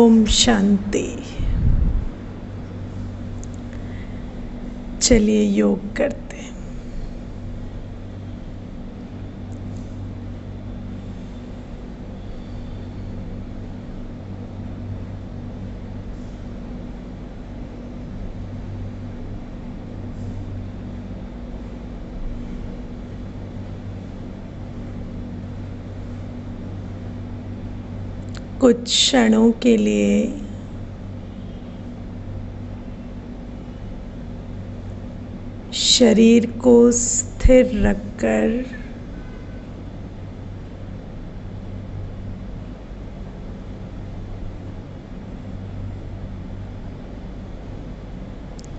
ओम शांति। चलिए योग करते हैं। कुछ क्षणों के लिए शरीर को स्थिर रखकर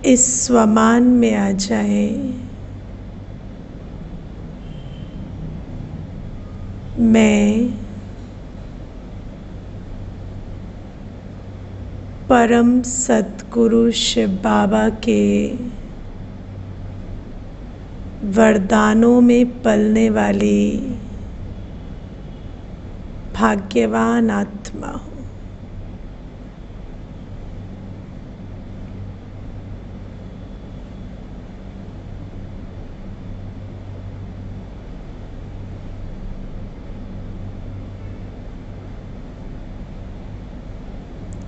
इस स्वमान में आ जाए। मैं परम सद्गुरु शिव बाबा के वरदानों में पलने वाली भाग्यवान आत्मा हूँ।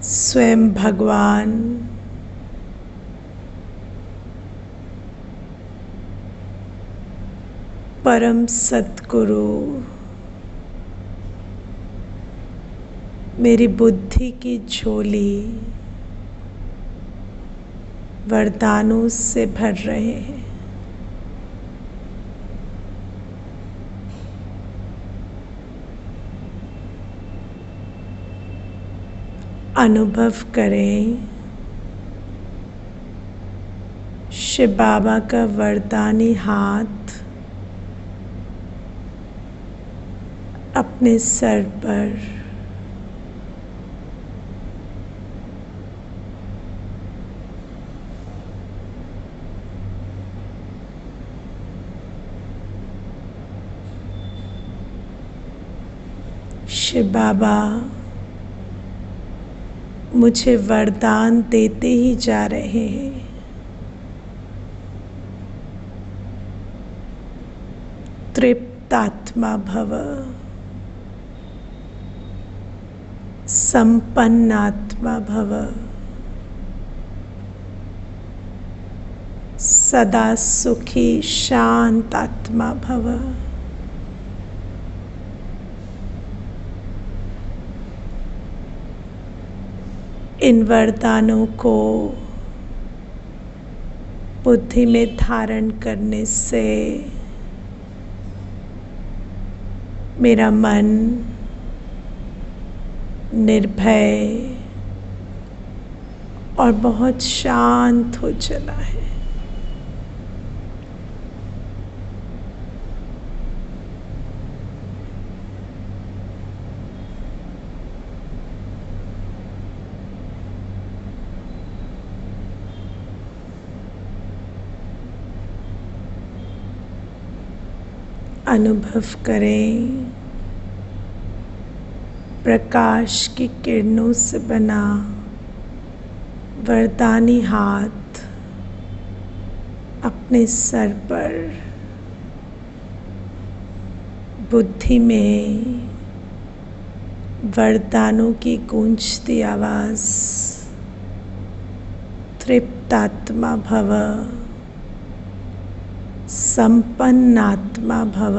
स्वयं भगवान परम सद्गुरु मेरी बुद्धि की झोली वरदानों से भर रहे हैं। अनुभव करें शिव बाबा का वरदानी हाथ अपने सर पर, शिव बाबा मुझे वरदान देते ही जा रहे हैं। तृप्तात्मा भव, संपन्नात्मा भव, सदा सुखी शांत आत्मा भव। इन वरदानों को बुद्धि में धारण करने से मेरा मन निर्भय और बहुत शांत हो चला है। अनुभव करें प्रकाश की किरणों से बना वरदानी हाथ अपने सर पर, बुद्धि में वरदानों की गूंजती आवाज। तृप्तात्मा भव, संपन्नात्मा भव,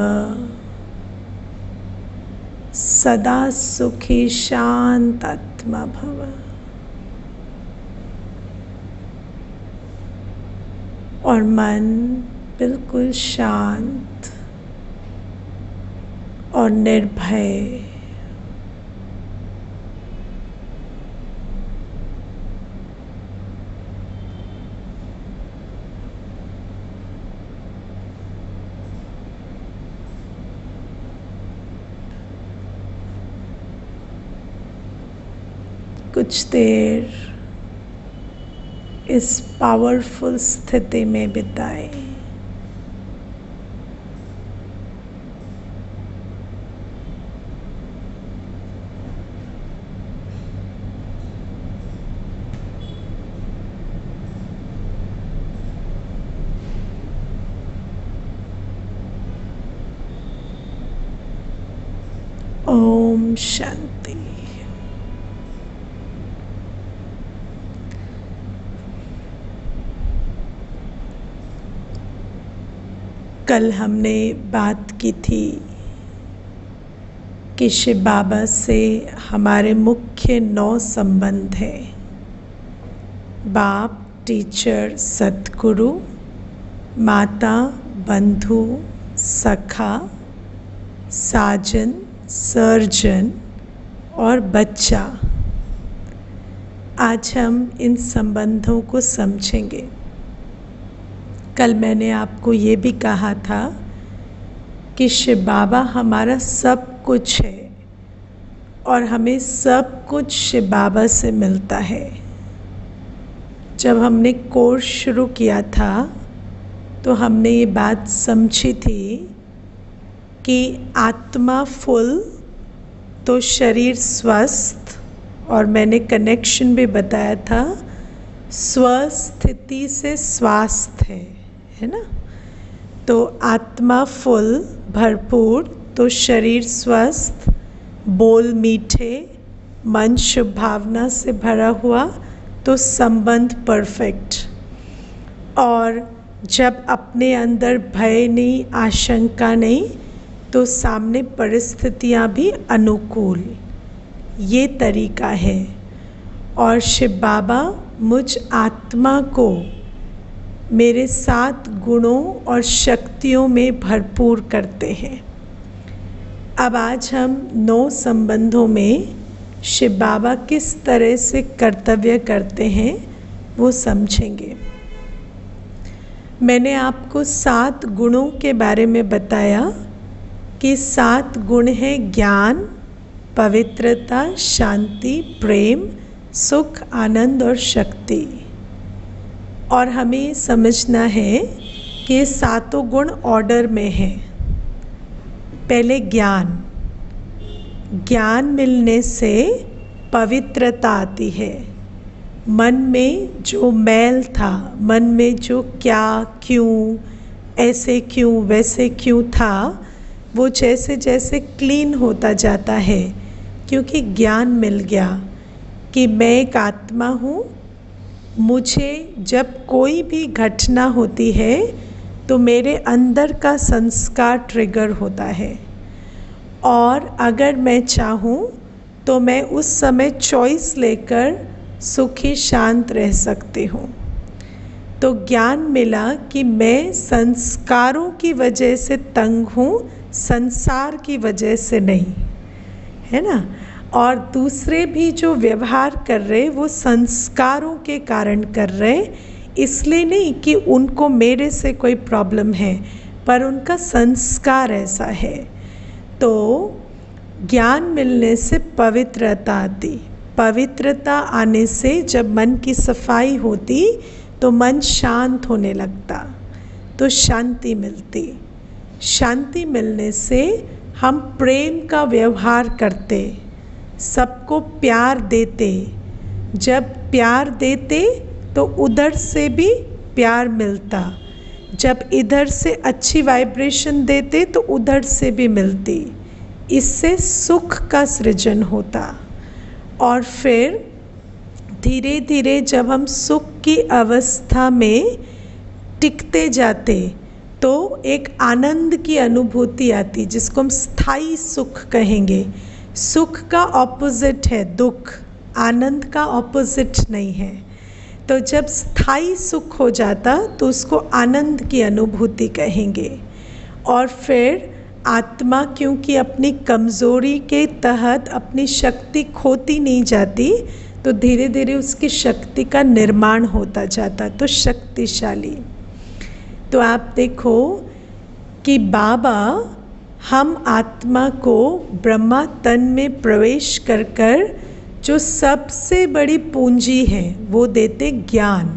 सदा सुखी शांत आत्मा भव। और मन बिल्कुल शांत और निर्भय। कुछ देर इस पावरफुल स्थिति में बिताएं। ओम शांति। कल हमने बात की थी कि शिव बाबा से हमारे मुख्य 9 संबंध हैं। बाप, टीचर, सतगुरु, माता, बंधु, सखा, साजन, सर्जन और बच्चा। आज हम इन संबंधों को समझेंगे। कल मैंने आपको ये भी कहा था कि शिव बाबा हमारा सब कुछ है और हमें सब कुछ शिव बाबा से मिलता है। जब हमने कोर्स शुरू किया था तो हमने ये बात समझी थी कि आत्मा फुल तो शरीर स्वस्थ, और मैंने कनेक्शन भी बताया था स्वस्थिति से स्वास्थ्य है ना। तो आत्मा फुल भरपूर तो शरीर स्वस्थ, बोल मीठे, मन शुभ भावना से भरा हुआ तो संबंध परफेक्ट। और जब अपने अंदर भय नहीं, आशंका नहीं, तो सामने परिस्थितियां भी अनुकूल। ये तरीका है। और शिव बाबा मुझ आत्मा को मेरे 7 गुणों और शक्तियों में भरपूर करते हैं। अब आज हम 9 संबंधों में शिव बाबा किस तरह से कर्तव्य करते हैं वो समझेंगे। मैंने आपको 7 गुणों के बारे में बताया कि 7 गुण हैं ज्ञान, पवित्रता, शांति, प्रेम, सुख, आनंद और शक्ति। और हमें समझना है कि ये 7 गुण ऑर्डर में हैं। पहले ज्ञान। ज्ञान मिलने से पवित्रता आती है। मन में जो मैल था, मन में जो क्या, क्यों, ऐसे क्यों, वैसे क्यों था, वो जैसे जैसे क्लीन होता जाता है, क्योंकि ज्ञान मिल गया कि मैं एक आत्मा हूँ। मुझे जब कोई भी घटना होती है तो मेरे अंदर का संस्कार ट्रिगर होता है, और अगर मैं चाहूँ तो मैं उस समय चॉइस लेकर सुखी शांत रह सकती हूँ। तो ज्ञान मिला कि मैं संस्कारों की वजह से तंग हूँ, संसार की वजह से नहीं, है ना। और दूसरे भी जो व्यवहार कर रहे वो संस्कारों के कारण कर रहे, इसलिए नहीं कि उनको मेरे से कोई प्रॉब्लम है, पर उनका संस्कार ऐसा है। तो ज्ञान मिलने से पवित्रता आती। पवित्रता आने से जब मन की सफाई होती तो मन शांत होने लगता, तो शांति मिलती। शांति मिलने से हम प्रेम का व्यवहार करते, सबको प्यार देते। जब प्यार देते तो उधर से भी प्यार मिलता, जब इधर से अच्छी वाइब्रेशन देते तो उधर से भी मिलती। इससे सुख का सृजन होता। और फिर धीरे धीरे जब हम सुख की अवस्था में टिकते जाते तो एक आनंद की अनुभूति आती, जिसको हम स्थायी सुख कहेंगे। सुख का ऑपोजिट है दुख, आनंद का ऑपोजिट नहीं है। तो जब स्थायी सुख हो जाता तो उसको आनंद की अनुभूति कहेंगे। और फिर आत्मा क्योंकि अपनी कमज़ोरी के तहत अपनी शक्ति खोती नहीं जाती, तो धीरे धीरे उसकी शक्ति का निर्माण होता जाता, तो शक्तिशाली। तो आप देखो कि बाबा हम आत्मा को ब्रह्मा तन में प्रवेश कर कर जो सबसे बड़ी पूंजी है वो देते ज्ञान,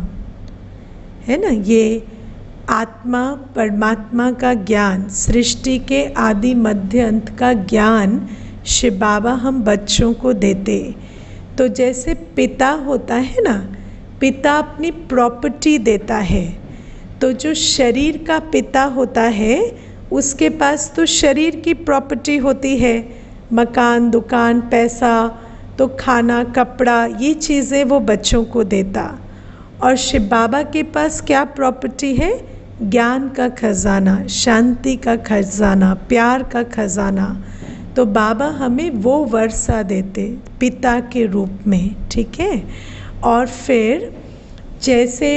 है ना। ये आत्मा परमात्मा का ज्ञान, सृष्टि के आदि मध्य अंत का ज्ञान शिव बाबा हम बच्चों को देते। तो जैसे पिता होता है ना, पिता अपनी प्रॉपर्टी देता है। तो जो शरीर का पिता होता है उसके पास तो शरीर की प्रॉपर्टी होती है, मकान, दुकान, पैसा, तो खाना, कपड़ा, ये चीज़ें वो बच्चों को देता। और शिव बाबा के पास क्या प्रॉपर्टी है? ज्ञान का खजाना, शांति का खजाना, प्यार का खजाना। तो बाबा हमें वो वर्षा देते पिता के रूप में, ठीक है। और फिर जैसे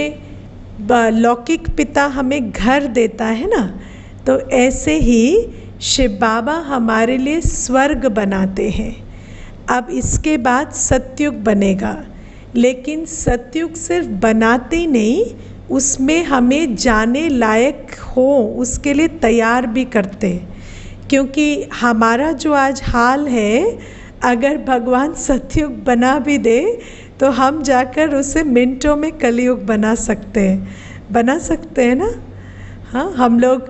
लौकिक पिता हमें घर देता है ना, तो ऐसे ही शिव बाबा हमारे लिए स्वर्ग बनाते हैं। अब इसके बाद सतयुग बनेगा, लेकिन सतयुग सिर्फ बनाते ही नहीं, उसमें हमें जाने लायक हो उसके लिए तैयार भी करते। क्योंकि हमारा जो आज हाल है, अगर भगवान सतयुग बना भी दे तो हम जाकर उसे मिनटों में कलयुग बना सकते हैं ना। हाँ, हम लोग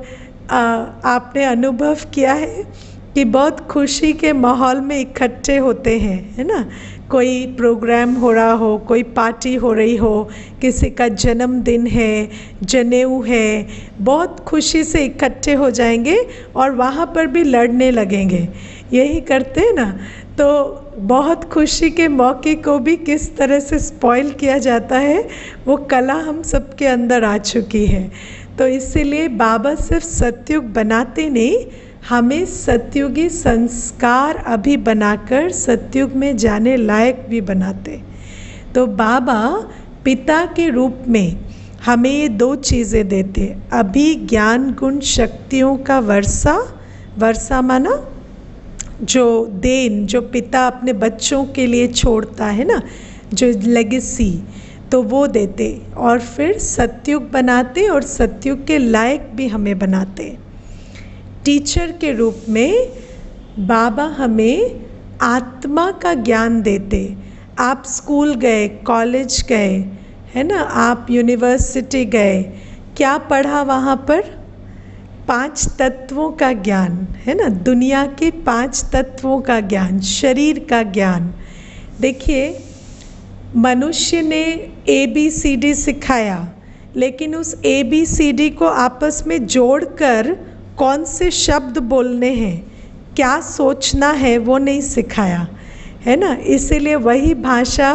आपने अनुभव किया है कि बहुत खुशी के माहौल में इकट्ठे होते हैं, है ना। कोई प्रोग्राम हो रहा हो, कोई पार्टी हो रही हो, किसी का जन्मदिन है, जनेऊ है, बहुत खुशी से इकट्ठे हो जाएंगे और वहाँ पर भी लड़ने लगेंगे, यही करते हैं ना। तो बहुत खुशी के मौके को भी किस तरह से स्पॉइल किया जाता है, वो कला हम सबके अंदर आ चुकी है। तो इसीलिए बाबा सिर्फ सतयुग बनाते नहीं, हमें सतयुगी संस्कार अभी बनाकर सतयुग में जाने लायक भी बनाते। तो बाबा पिता के रूप में हमें ये दो चीज़ें देते। अभी ज्ञान गुण शक्तियों का वर्षा माना जो देन जो पिता अपने बच्चों के लिए छोड़ता है ना, जो लेगेसी, तो वो देते। और फिर सतयुग बनाते और सतयुग के लायक भी हमें बनाते। टीचर के रूप में बाबा हमें आत्मा का ज्ञान देते। आप स्कूल गए, कॉलेज गए, है ना, आप यूनिवर्सिटी गए, क्या पढ़ा वहाँ पर? 5 तत्वों का ज्ञान, है ना, दुनिया के 5 तत्वों का ज्ञान, शरीर का ज्ञान। देखिए, मनुष्य ने ABCD सिखाया, लेकिन उस ABCD को आपस में जोड़कर कौन से शब्द बोलने हैं, क्या सोचना है, वो नहीं सिखाया, है ना। इसीलिए वही भाषा,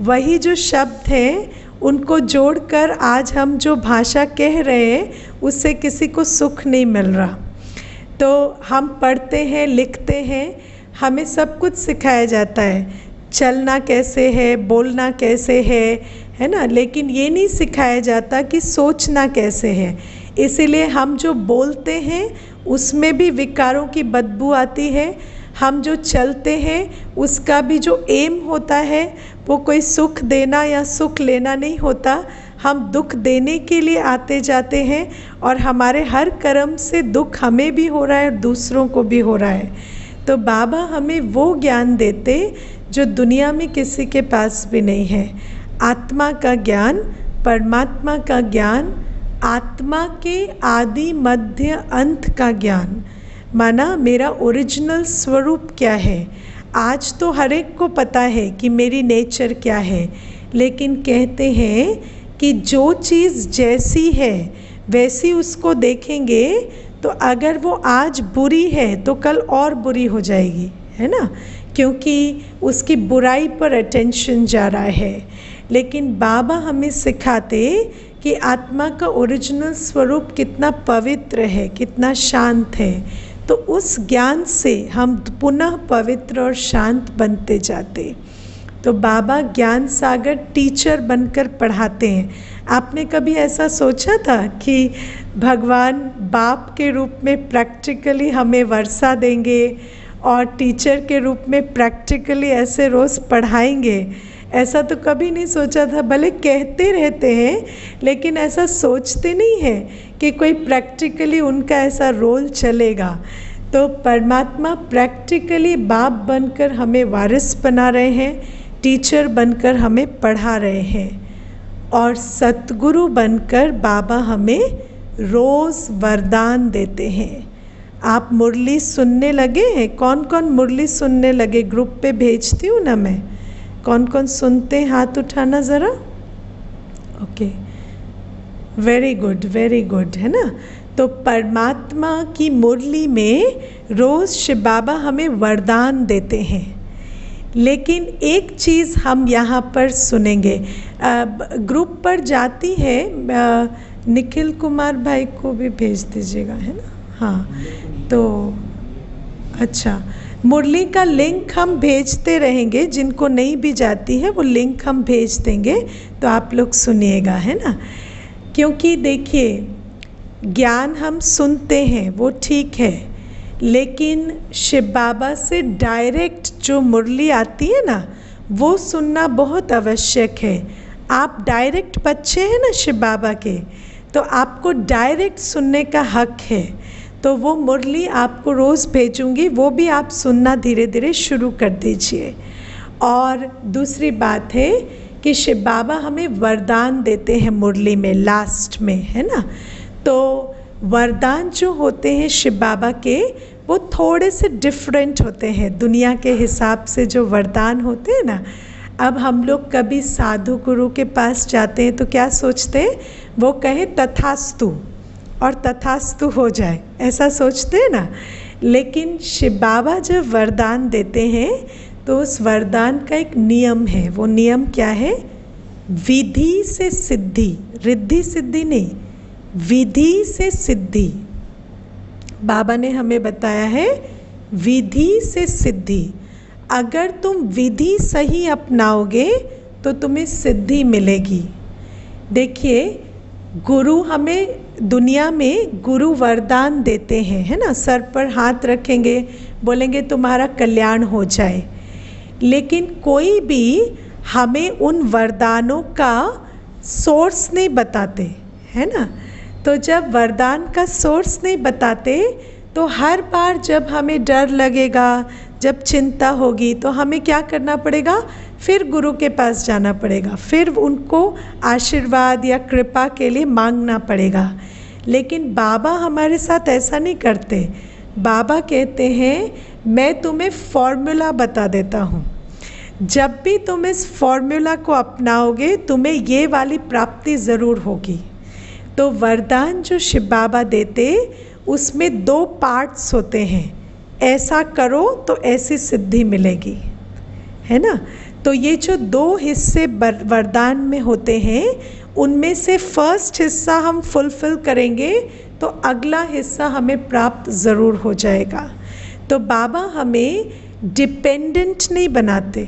वही जो शब्द हैं, उनको जोड़कर आज हम जो भाषा कह रहे हैं, उससे किसी को सुख नहीं मिल रहा। तो हम पढ़ते हैं, लिखते हैं, हमें सब कुछ सिखाया जाता है, चलना कैसे है, बोलना कैसे है ना, लेकिन ये नहीं सिखाया जाता कि सोचना कैसे है। इसीलिए हम जो बोलते हैं उसमें भी विकारों की बदबू आती है। हम जो चलते हैं उसका भी जो एम होता है वो कोई सुख देना या सुख लेना नहीं होता, हम दुख देने के लिए आते जाते हैं और हमारे हर कर्म से दुख हमें भी हो रहा है और दूसरों को भी हो रहा है। तो बाबा हमें वो ज्ञान देते जो दुनिया में किसी के पास भी नहीं है। आत्मा का ज्ञान, परमात्मा का ज्ञान, आत्मा के आदि मध्य अंत का ज्ञान, माना मेरा ओरिजिनल स्वरूप क्या है। आज तो हर एक को पता है कि मेरी नेचर क्या है, लेकिन कहते हैं कि जो चीज़ जैसी है वैसी उसको देखेंगे, तो अगर वो आज बुरी है तो कल और बुरी हो जाएगी, है ना, क्योंकि उसकी बुराई पर अटेंशन जा रहा है। लेकिन बाबा हमें सिखाते कि आत्मा का ओरिजिनल स्वरूप कितना पवित्र है, कितना शांत है। तो उस ज्ञान से हम पुनः पवित्र और शांत बनते जाते। तो बाबा ज्ञान सागर टीचर बनकर पढ़ाते हैं। आपने कभी ऐसा सोचा था कि भगवान बाप के रूप में प्रैक्टिकली हमें वर्षा देंगे और टीचर के रूप में प्रैक्टिकली ऐसे रोज़ पढ़ाएंगे? ऐसा तो कभी नहीं सोचा था। भले कहते रहते हैं, लेकिन ऐसा सोचते नहीं हैं कि कोई प्रैक्टिकली उनका ऐसा रोल चलेगा। तो परमात्मा प्रैक्टिकली बाप बनकर हमें वारिस बना रहे हैं, टीचर बनकर हमें पढ़ा रहे हैं, और सतगुरु बनकर बाबा हमें रोज़ वरदान देते हैं। आप मुरली सुनने लगे हैं? कौन कौन मुरली सुनने लगे? ग्रुप पे भेजती हूँ ना मैं। कौन कौन सुनते हैं, हाथ उठाना ज़रा। ओके, वेरी गुड, है ना। तो परमात्मा की मुरली में रोज़ शिव बाबा हमें वरदान देते हैं। लेकिन एक चीज़ हम यहाँ पर सुनेंगे, ग्रुप पर जाती है, निखिल कुमार भाई को भी भेज दीजिएगा, है ना? हाँ, तो अच्छा, मुरली का लिंक हम भेजते रहेंगे, जिनको नहीं भी जाती है वो लिंक हम भेज देंगे, तो आप लोग सुनिएगा, है ना? क्योंकि देखिए, ज्ञान हम सुनते हैं वो ठीक है, लेकिन शिव बाबा से डायरेक्ट जो मुरली आती है ना, वो सुनना बहुत आवश्यक है। आप डायरेक्ट बच्चे हैं ना शिव बाबा के, तो आपको डायरेक्ट सुनने का हक है। तो वो मुरली आपको रोज़ भेजूंगी, वो भी आप सुनना धीरे धीरे शुरू कर दीजिए। और दूसरी बात है कि शिव बाबा हमें वरदान देते हैं मुरली में, लास्ट में, है ना? तो वरदान जो होते हैं शिव बाबा के, वो थोड़े से डिफरेंट होते हैं दुनिया के हिसाब से जो वरदान होते हैं ना। अब हम लोग कभी साधु गुरु के पास जाते हैं तो क्या सोचते हैं, वो कहे तथास्तु और तथास्तु हो जाए, ऐसा सोचते हैं ना। लेकिन शिव बाबा जब वरदान देते हैं तो उस वरदान का एक नियम है। वो नियम क्या है? विधि से सिद्धि, रिद्धि सिद्धि नहीं, विधि से सिद्धि। बाबा ने हमें बताया है विधि से सिद्धि। अगर तुम विधि सही अपनाओगे तो तुम्हें सिद्धि मिलेगी। देखिए, गुरु हमें दुनिया में गुरु वरदान देते हैं, है ना? सर पर हाथ रखेंगे, बोलेंगे तुम्हारा कल्याण हो जाए। लेकिन कोई भी हमें उन वरदानों का सोर्स नहीं बताते, है ना? तो जब वरदान का सोर्स नहीं बताते तो हर बार जब हमें डर लगेगा, जब चिंता होगी, तो हमें क्या करना पड़ेगा? फिर गुरु के पास जाना पड़ेगा, फिर उनको आशीर्वाद या कृपा के लिए मांगना पड़ेगा। लेकिन बाबा हमारे साथ ऐसा नहीं करते। बाबा कहते हैं मैं तुम्हें फॉर्मूला बता देता हूँ, जब भी तुम इस फॉर्मूला को अपनाओगे तुम्हें ये वाली प्राप्ति ज़रूर होगी। तो वरदान जो शिव बाबा देते उसमें 2 पार्ट्स होते हैं, ऐसा करो तो ऐसी सिद्धि मिलेगी, है ना? तो ये जो 2 हिस्से वरदान में होते हैं, उनमें से फर्स्ट हिस्सा हम फुलफिल करेंगे तो अगला हिस्सा हमें प्राप्त ज़रूर हो जाएगा। तो बाबा हमें डिपेंडेंट नहीं बनाते,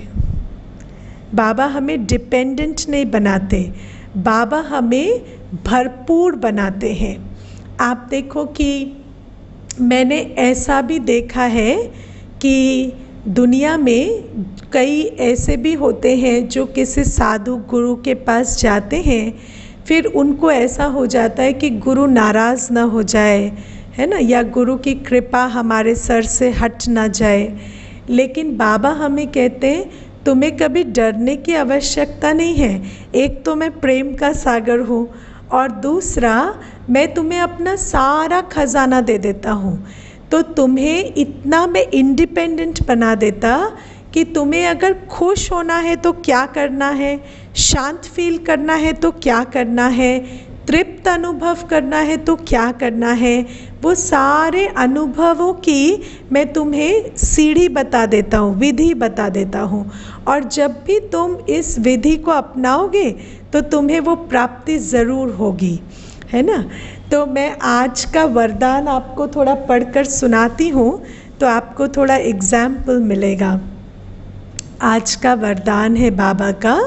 बाबा हमें डिपेंडेंट नहीं बनाते, बाबा हमें भरपूर बनाते हैं। आप देखो कि मैंने ऐसा भी देखा है कि दुनिया में कई ऐसे भी होते हैं जो किसी साधु गुरु के पास जाते हैं, फिर उनको ऐसा हो जाता है कि गुरु नाराज़ ना हो जाए, है ना, या गुरु की कृपा हमारे सर से हट ना जाए। लेकिन बाबा हमें कहते हैं तुम्हें कभी डरने की आवश्यकता नहीं है। एक तो मैं प्रेम का सागर हूँ और दूसरा मैं तुम्हें अपना सारा खजाना दे देता हूँ। तो तुम्हें इतना मैं इंडिपेंडेंट बना देता कि तुम्हें अगर खुश होना है तो क्या करना है, शांत फील करना है तो क्या करना है, तृप्त अनुभव करना है तो क्या करना है, वो सारे अनुभवों की मैं तुम्हें सीढ़ी बता देता हूँ, विधि बता देता हूँ। और जब भी तुम इस विधि को अपनाओगे तो तुम्हें वो प्राप्ति ज़रूर होगी, है ना। तो मैं आज का वरदान आपको थोड़ा पढ़कर सुनाती हूँ तो आपको थोड़ा एग्जाम्पल मिलेगा। आज का वरदान है बाबा का,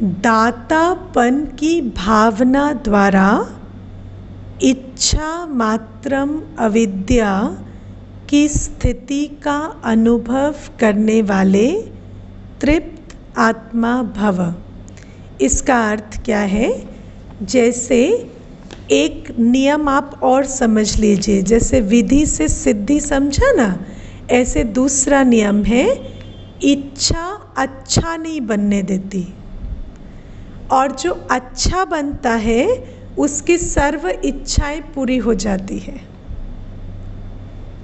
दातापन की भावना द्वारा इच्छा मात्रम अविद्या की स्थिति का अनुभव करने वाले तृप्त आत्मा भव। इसका अर्थ क्या है? जैसे एक नियम आप और समझ लीजिए, जैसे विधि से सिद्धि समझा ना, ऐसे दूसरा नियम है, इच्छा अच्छा नहीं बनने देती, और जो अच्छा बनता है उसकी सर्व इच्छाएं पूरी हो जाती है।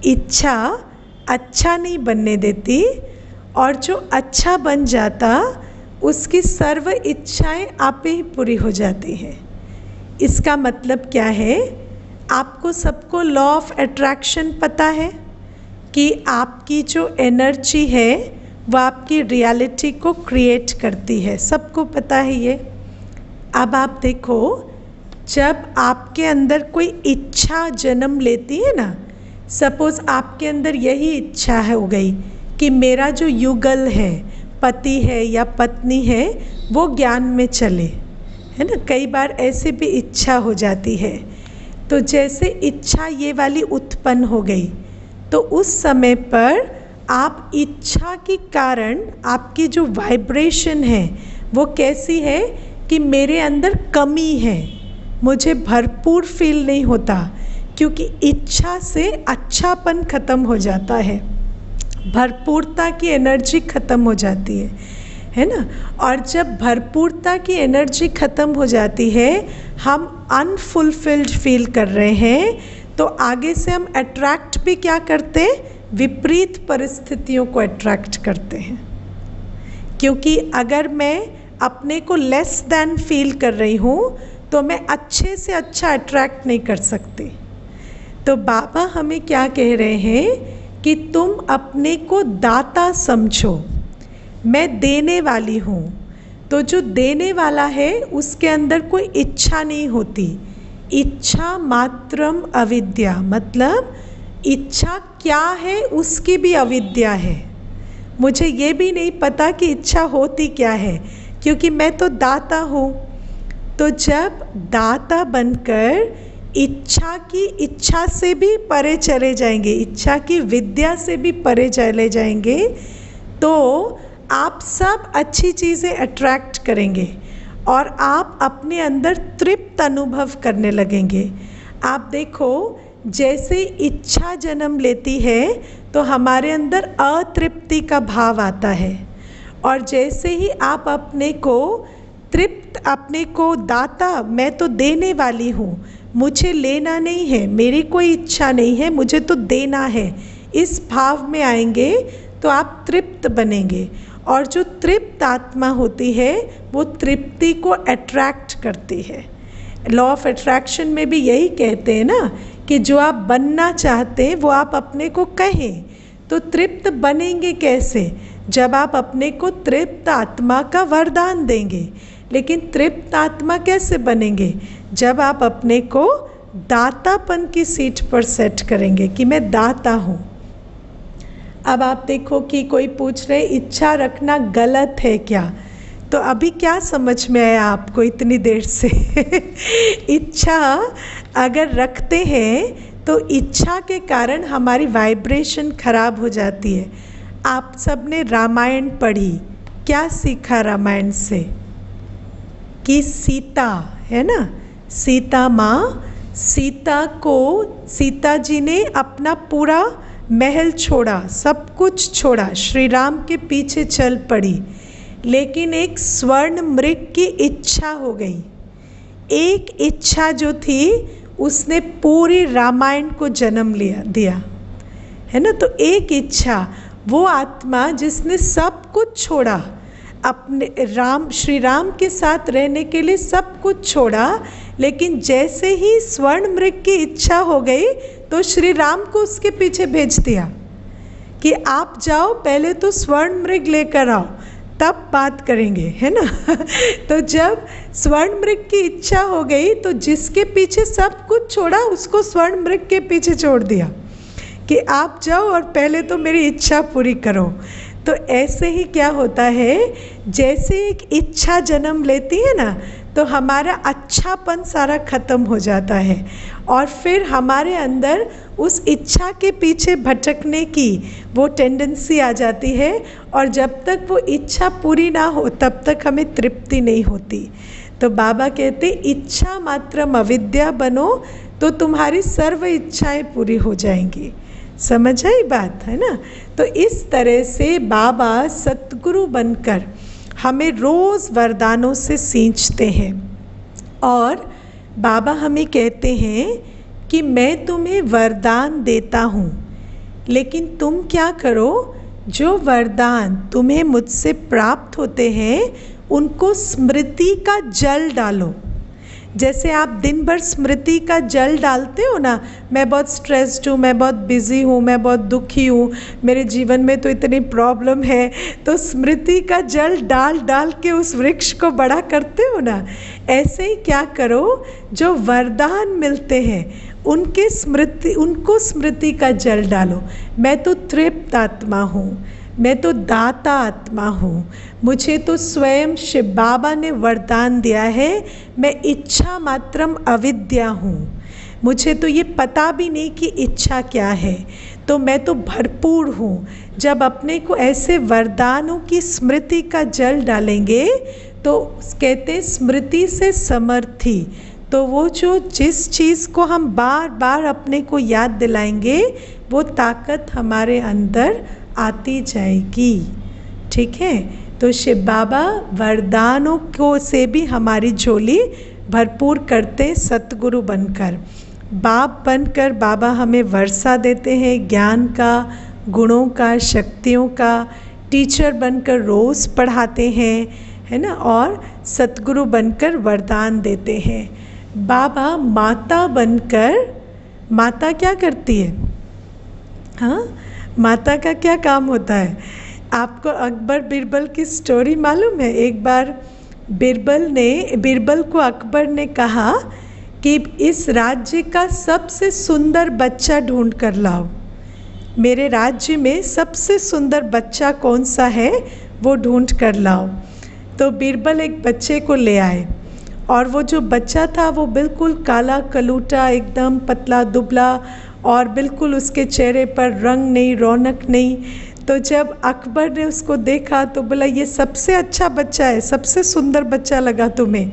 इच्छा अच्छा नहीं बनने देती, और जो अच्छा बन जाता उसकी सर्व इच्छाएं आप ही पूरी हो जाती हैं। इसका मतलब क्या है? आपको सबको लॉ ऑफ अट्रैक्शन पता है कि आपकी जो एनर्जी है वो आपकी रियलिटी को क्रिएट करती है, सबको पता है ये। अब आप देखो, जब आपके अंदर कोई इच्छा जन्म लेती है ना, सपोज़ आपके अंदर यही इच्छा है हो गई कि मेरा जो युगल है, पति है या पत्नी है, वो ज्ञान में चले, है ना। कई बार ऐसे भी इच्छा हो जाती है। तो जैसे इच्छा ये वाली उत्पन्न हो गई, तो उस समय पर आप इच्छा के कारण आपकी जो वाइब्रेशन है वो कैसी है कि मेरे अंदर कमी है, मुझे भरपूर फील नहीं होता, क्योंकि इच्छा से अच्छापन ख़त्म हो जाता है, भरपूरता की एनर्जी ख़त्म हो जाती है ना। और जब भरपूरता की एनर्जी ख़त्म हो जाती है, हम अनफुलफिल्ड फील कर रहे हैं, तो आगे से हम अट्रैक्ट भी क्या करते हैं, विपरीत परिस्थितियों को अट्रैक्ट करते हैं। क्योंकि अगर मैं अपने को लेस देन फील कर रही हूँ तो मैं अच्छे से अच्छा अट्रैक्ट नहीं कर सकती। तो बाबा हमें क्या कह रहे हैं कि तुम अपने को दाता समझो, मैं देने वाली हूँ। तो जो देने वाला है उसके अंदर कोई इच्छा नहीं होती। इच्छा मात्रम अविद्या, मतलब इच्छा क्या है उसकी भी अविद्या है। मुझे ये भी नहीं पता कि इच्छा होती क्या है, क्योंकि मैं तो दाता हूँ। तो जब दाता बनकर इच्छा से भी परे चले जाएंगे, इच्छा की विद्या से भी परे चले जाएंगे, तो आप सब अच्छी चीज़ें अट्रैक्ट करेंगे और आप अपने अंदर तृप्त अनुभव करने लगेंगे। आप देखो, जैसे इच्छा जन्म लेती है तो हमारे अंदर अतृप्ति का भाव आता है, और जैसे ही आप अपने को तृप्त, अपने को दाता, मैं तो देने वाली हूँ, मुझे लेना नहीं है, मेरी कोई इच्छा नहीं है, मुझे तो देना है, इस भाव में आएंगे तो आप तृप्त बनेंगे। और जो तृप्त आत्मा होती है वो तृप्ति को अट्रैक्ट करती है। लॉ ऑफ अट्रैक्शन में भी यही कहते हैं ना कि जो आप बनना चाहते हैं वो आप अपने को कहें। तो तृप्त बनेंगे कैसे? जब आप अपने को तृप्त आत्मा का वरदान देंगे। लेकिन तृप्त आत्मा कैसे बनेंगे? जब आप अपने को दातापन की सीट पर सेट करेंगे कि मैं दाता हूँ। अब आप देखो कि कोई पूछ रहे इच्छा रखना गलत है क्या? तो अभी क्या समझ में आया आपको इतनी देर से? इच्छा अगर रखते हैं तो इच्छा के कारण हमारी वाइब्रेशन खराब हो जाती है। आप सब ने रामायण पढ़ी, क्या सीखा रामायण से? कि सीता है ना, सीता माँ, सीता जी ने अपना पूरा महल छोड़ा, सब कुछ छोड़ा, श्री राम के पीछे चल पड़ी। लेकिन एक स्वर्ण मृग की इच्छा हो गई। एक इच्छा जो थी उसने पूरी रामायण को जन्म दिया, है ना। तो एक इच्छा, वो आत्मा जिसने सब कुछ छोड़ा, अपने श्री राम के साथ रहने के लिए सब कुछ छोड़ा, लेकिन जैसे ही स्वर्ण मृग की इच्छा हो गई तो श्री राम को उसके पीछे भेज दिया कि आप जाओ, पहले तो स्वर्ण मृग लेकर आओ, तब बात करेंगे, है ना। तो जब स्वर्ण मृग की इच्छा हो गई तो जिसके पीछे सब कुछ छोड़ा उसको स्वर्ण मृग के पीछे छोड़ दिया कि आप जाओ और पहले तो मेरी इच्छा पूरी करो। तो ऐसे ही क्या होता है, जैसे एक इच्छा जन्म लेती है ना तो हमारा अच्छापन सारा ख़त्म हो जाता है और फिर हमारे अंदर उस इच्छा के पीछे भटकने की वो टेंडेंसी आ जाती है, और जब तक वो इच्छा पूरी ना हो तब तक हमें तृप्ति नहीं होती। तो बाबा कहते इच्छा मात्रम अविद्या बनो तो तुम्हारी सर्व इच्छाएं पूरी हो जाएंगी। समझ आई बात, है ना। तो इस तरह से बाबा सतगुरु बनकर हमें रोज़ वरदानों से सींचते हैं, और बाबा हमें कहते हैं कि मैं तुम्हें वरदान देता हूँ, लेकिन तुम क्या करो, जो वरदान तुम्हें मुझसे प्राप्त होते हैं उनको स्मृति का जल डालो। जैसे आप दिन भर स्मृति का जल डालते हो ना, मैं बहुत स्ट्रेस्ड हूँ, मैं बहुत बिज़ी हूँ, मैं बहुत दुखी हूँ, मेरे जीवन में तो इतनी प्रॉब्लम है, तो स्मृति का जल डाल डाल के उस वृक्ष को बड़ा करते हो ना। ऐसे ही क्या करो, जो वरदान मिलते हैं उनको स्मृति का जल डालो। मैं तो तृप्त आत्मा हूँ, मैं तो दाता आत्मा हूँ, मुझे तो स्वयं शिव बाबा ने वरदान दिया है, मैं इच्छा मात्रम अविद्या हूँ, मुझे तो ये पता भी नहीं कि इच्छा क्या है, तो मैं तो भरपूर हूँ। जब अपने को ऐसे वरदानों की स्मृति का जल डालेंगे तो कहते स्मृति से समर्थी, तो वो जो जिस चीज़ को हम बार बार अपने को याद दिलाएंगे वो ताकत हमारे अंदर आती जाएगी। ठीक है, तो शिव बाबा वरदानों को से भी हमारी झोली भरपूर करते, सतगुरु बनकर, बाप बनकर बाबा हमें वर्षा देते हैं ज्ञान का, गुणों का, शक्तियों का। टीचर बनकर रोज़ पढ़ाते हैं, है ना, और सतगुरु बनकर वरदान देते हैं। बाबा माता बनकर, माता क्या करती है? हाँ, माता का क्या काम होता है? आपको अकबर बिरबल की स्टोरी मालूम है? एक बार बिरबल को अकबर ने कहा कि इस राज्य का सबसे सुंदर बच्चा ढूंढ कर लाओ, मेरे राज्य में सबसे सुंदर बच्चा कौन सा है वो ढूंढ कर लाओ। तो बिरबल एक बच्चे को ले आए, और वो जो बच्चा था वो बिल्कुल काला कलूटा, एकदम पतला दुबला, और बिल्कुल उसके चेहरे पर रंग नहीं, रौनक नहीं। तो जब अकबर ने उसको देखा तो बोला ये सबसे अच्छा बच्चा है, सबसे सुंदर बच्चा लगा तुम्हें?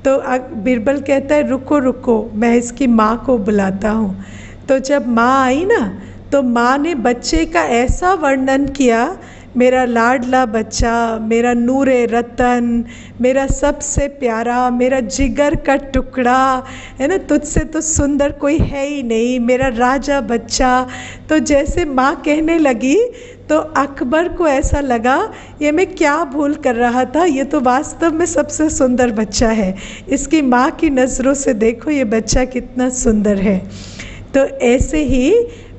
तो बिरबल कहता है रुको रुको, मैं इसकी माँ को बुलाता हूँ। तो जब माँ आई ना, तो माँ ने बच्चे का ऐसा वर्णन किया, मेरा लाडला बच्चा, मेरा नूरे रतन, मेरा सबसे प्यारा, मेरा जिगर का टुकड़ा, है ना, तुझसे तो सुंदर कोई है ही नहीं, मेरा राजा बच्चा। तो जैसे माँ कहने लगी तो अकबर को ऐसा लगा ये मैं क्या भूल कर रहा था, ये तो वास्तव में सबसे सुंदर बच्चा है, इसकी माँ की नज़रों से देखो ये बच्चा कितना सुंदर है। तो ऐसे ही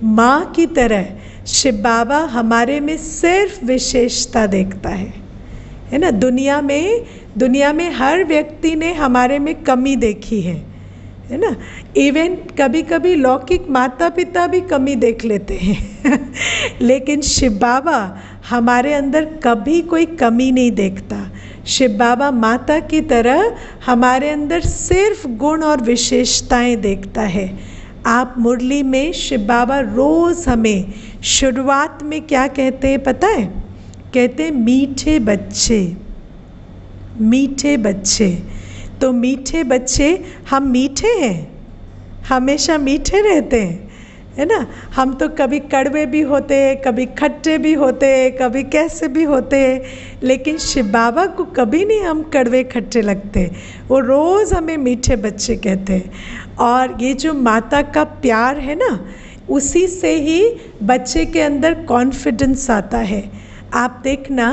माँ की तरह शिव बाबा हमारे में सिर्फ विशेषता देखता है ना। दुनिया में हर व्यक्ति ने हमारे में कमी देखी है ना। इवन कभी कभी लौकिक माता पिता भी कमी देख लेते हैं लेकिन शिव बाबा हमारे अंदर कभी कोई कमी नहीं देखता। शिव बाबा माता की तरह हमारे अंदर सिर्फ गुण और विशेषताएं देखता है। आप मुरली में शिव बाबा रोज़ हमें शुरुआत में क्या कहते हैं पता है? कहते हैं मीठे बच्चे, मीठे बच्चे। तो मीठे बच्चे, हम मीठे हैं, हमेशा मीठे रहते हैं, है ना। हम तो कभी कड़वे भी होते हैं, कभी खट्टे भी होते हैं, कभी कैसे भी होते हैं, लेकिन शिव बाबा को कभी नहीं हम कड़वे खट्टे लगते, वो रोज़ हमें मीठे बच्चे कहते हैं। और ये जो माता का प्यार है ना, उसी से ही बच्चे के अंदर कॉन्फिडेंस आता है। आप देखना,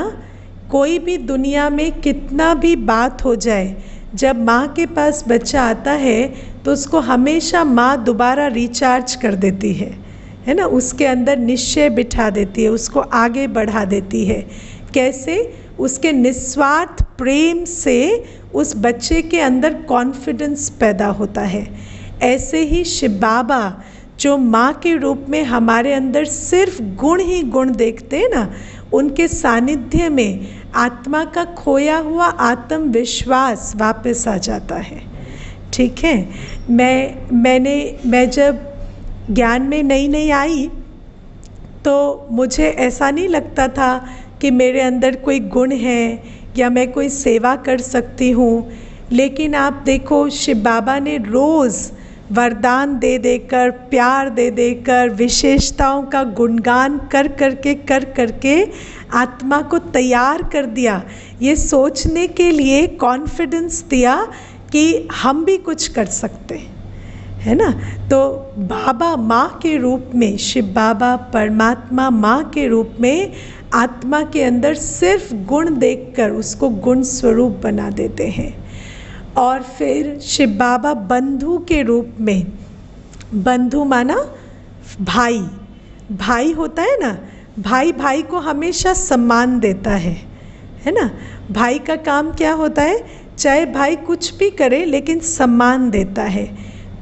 कोई भी दुनिया में कितना भी बात हो जाए, जब माँ के पास बच्चा आता है तो उसको हमेशा माँ दोबारा रिचार्ज कर देती है ना। उसके अंदर निश्चय बिठा देती है, उसको आगे बढ़ा देती है। कैसे? उसके निस्वार्थ प्रेम से उस बच्चे के अंदर कॉन्फिडेंस पैदा होता है। ऐसे ही शिव बाबा जो माँ के रूप में हमारे अंदर सिर्फ गुण ही गुण देखते हैं ना, उनके सानिध्य में आत्मा का खोया हुआ आत्मविश्वास वापस आ जाता है। ठीक है, मैं जब ज्ञान में नई आई तो मुझे ऐसा नहीं लगता था कि मेरे अंदर कोई गुण है या मैं कोई सेवा कर सकती हूँ। लेकिन आप देखो, शिव बाबा ने रोज़ वरदान दे देकर, प्यार दे देकर, विशेषताओं का गुणगान कर करके आत्मा को तैयार कर दिया, ये सोचने के लिए कॉन्फिडेंस दिया कि हम भी कुछ कर सकते हैं, है ना। तो बाबा माँ के रूप में, शिव बाबा परमात्मा माँ के रूप में आत्मा के अंदर सिर्फ गुण देखकर उसको गुण स्वरूप बना देते हैं। और फिर शिव बाबा बंधु के रूप में, बंधु माना भाई, भाई होता है ना, भाई भाई को हमेशा सम्मान देता है ना। भाई का काम क्या होता है, चाहे भाई कुछ भी करे लेकिन सम्मान देता है।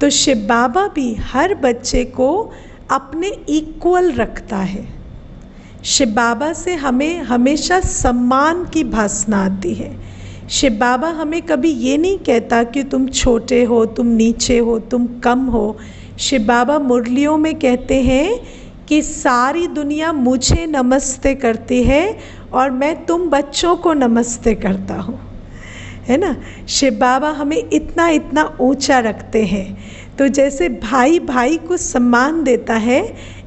तो शिव बाबा भी हर बच्चे को अपने इक्वल रखता है। शिव बाबा से हमें हमेशा सम्मान की भावना आती है। शिव बाबा हमें कभी ये नहीं कहता कि तुम छोटे हो, तुम नीचे हो, तुम कम हो। शिव बाबा मुरलियों में कहते हैं कि सारी दुनिया मुझे नमस्ते करती है और मैं तुम बच्चों को नमस्ते करता हूँ, है ना। शिव बाबा हमें इतना इतना ऊंचा रखते हैं। तो जैसे भाई भाई को सम्मान देता है,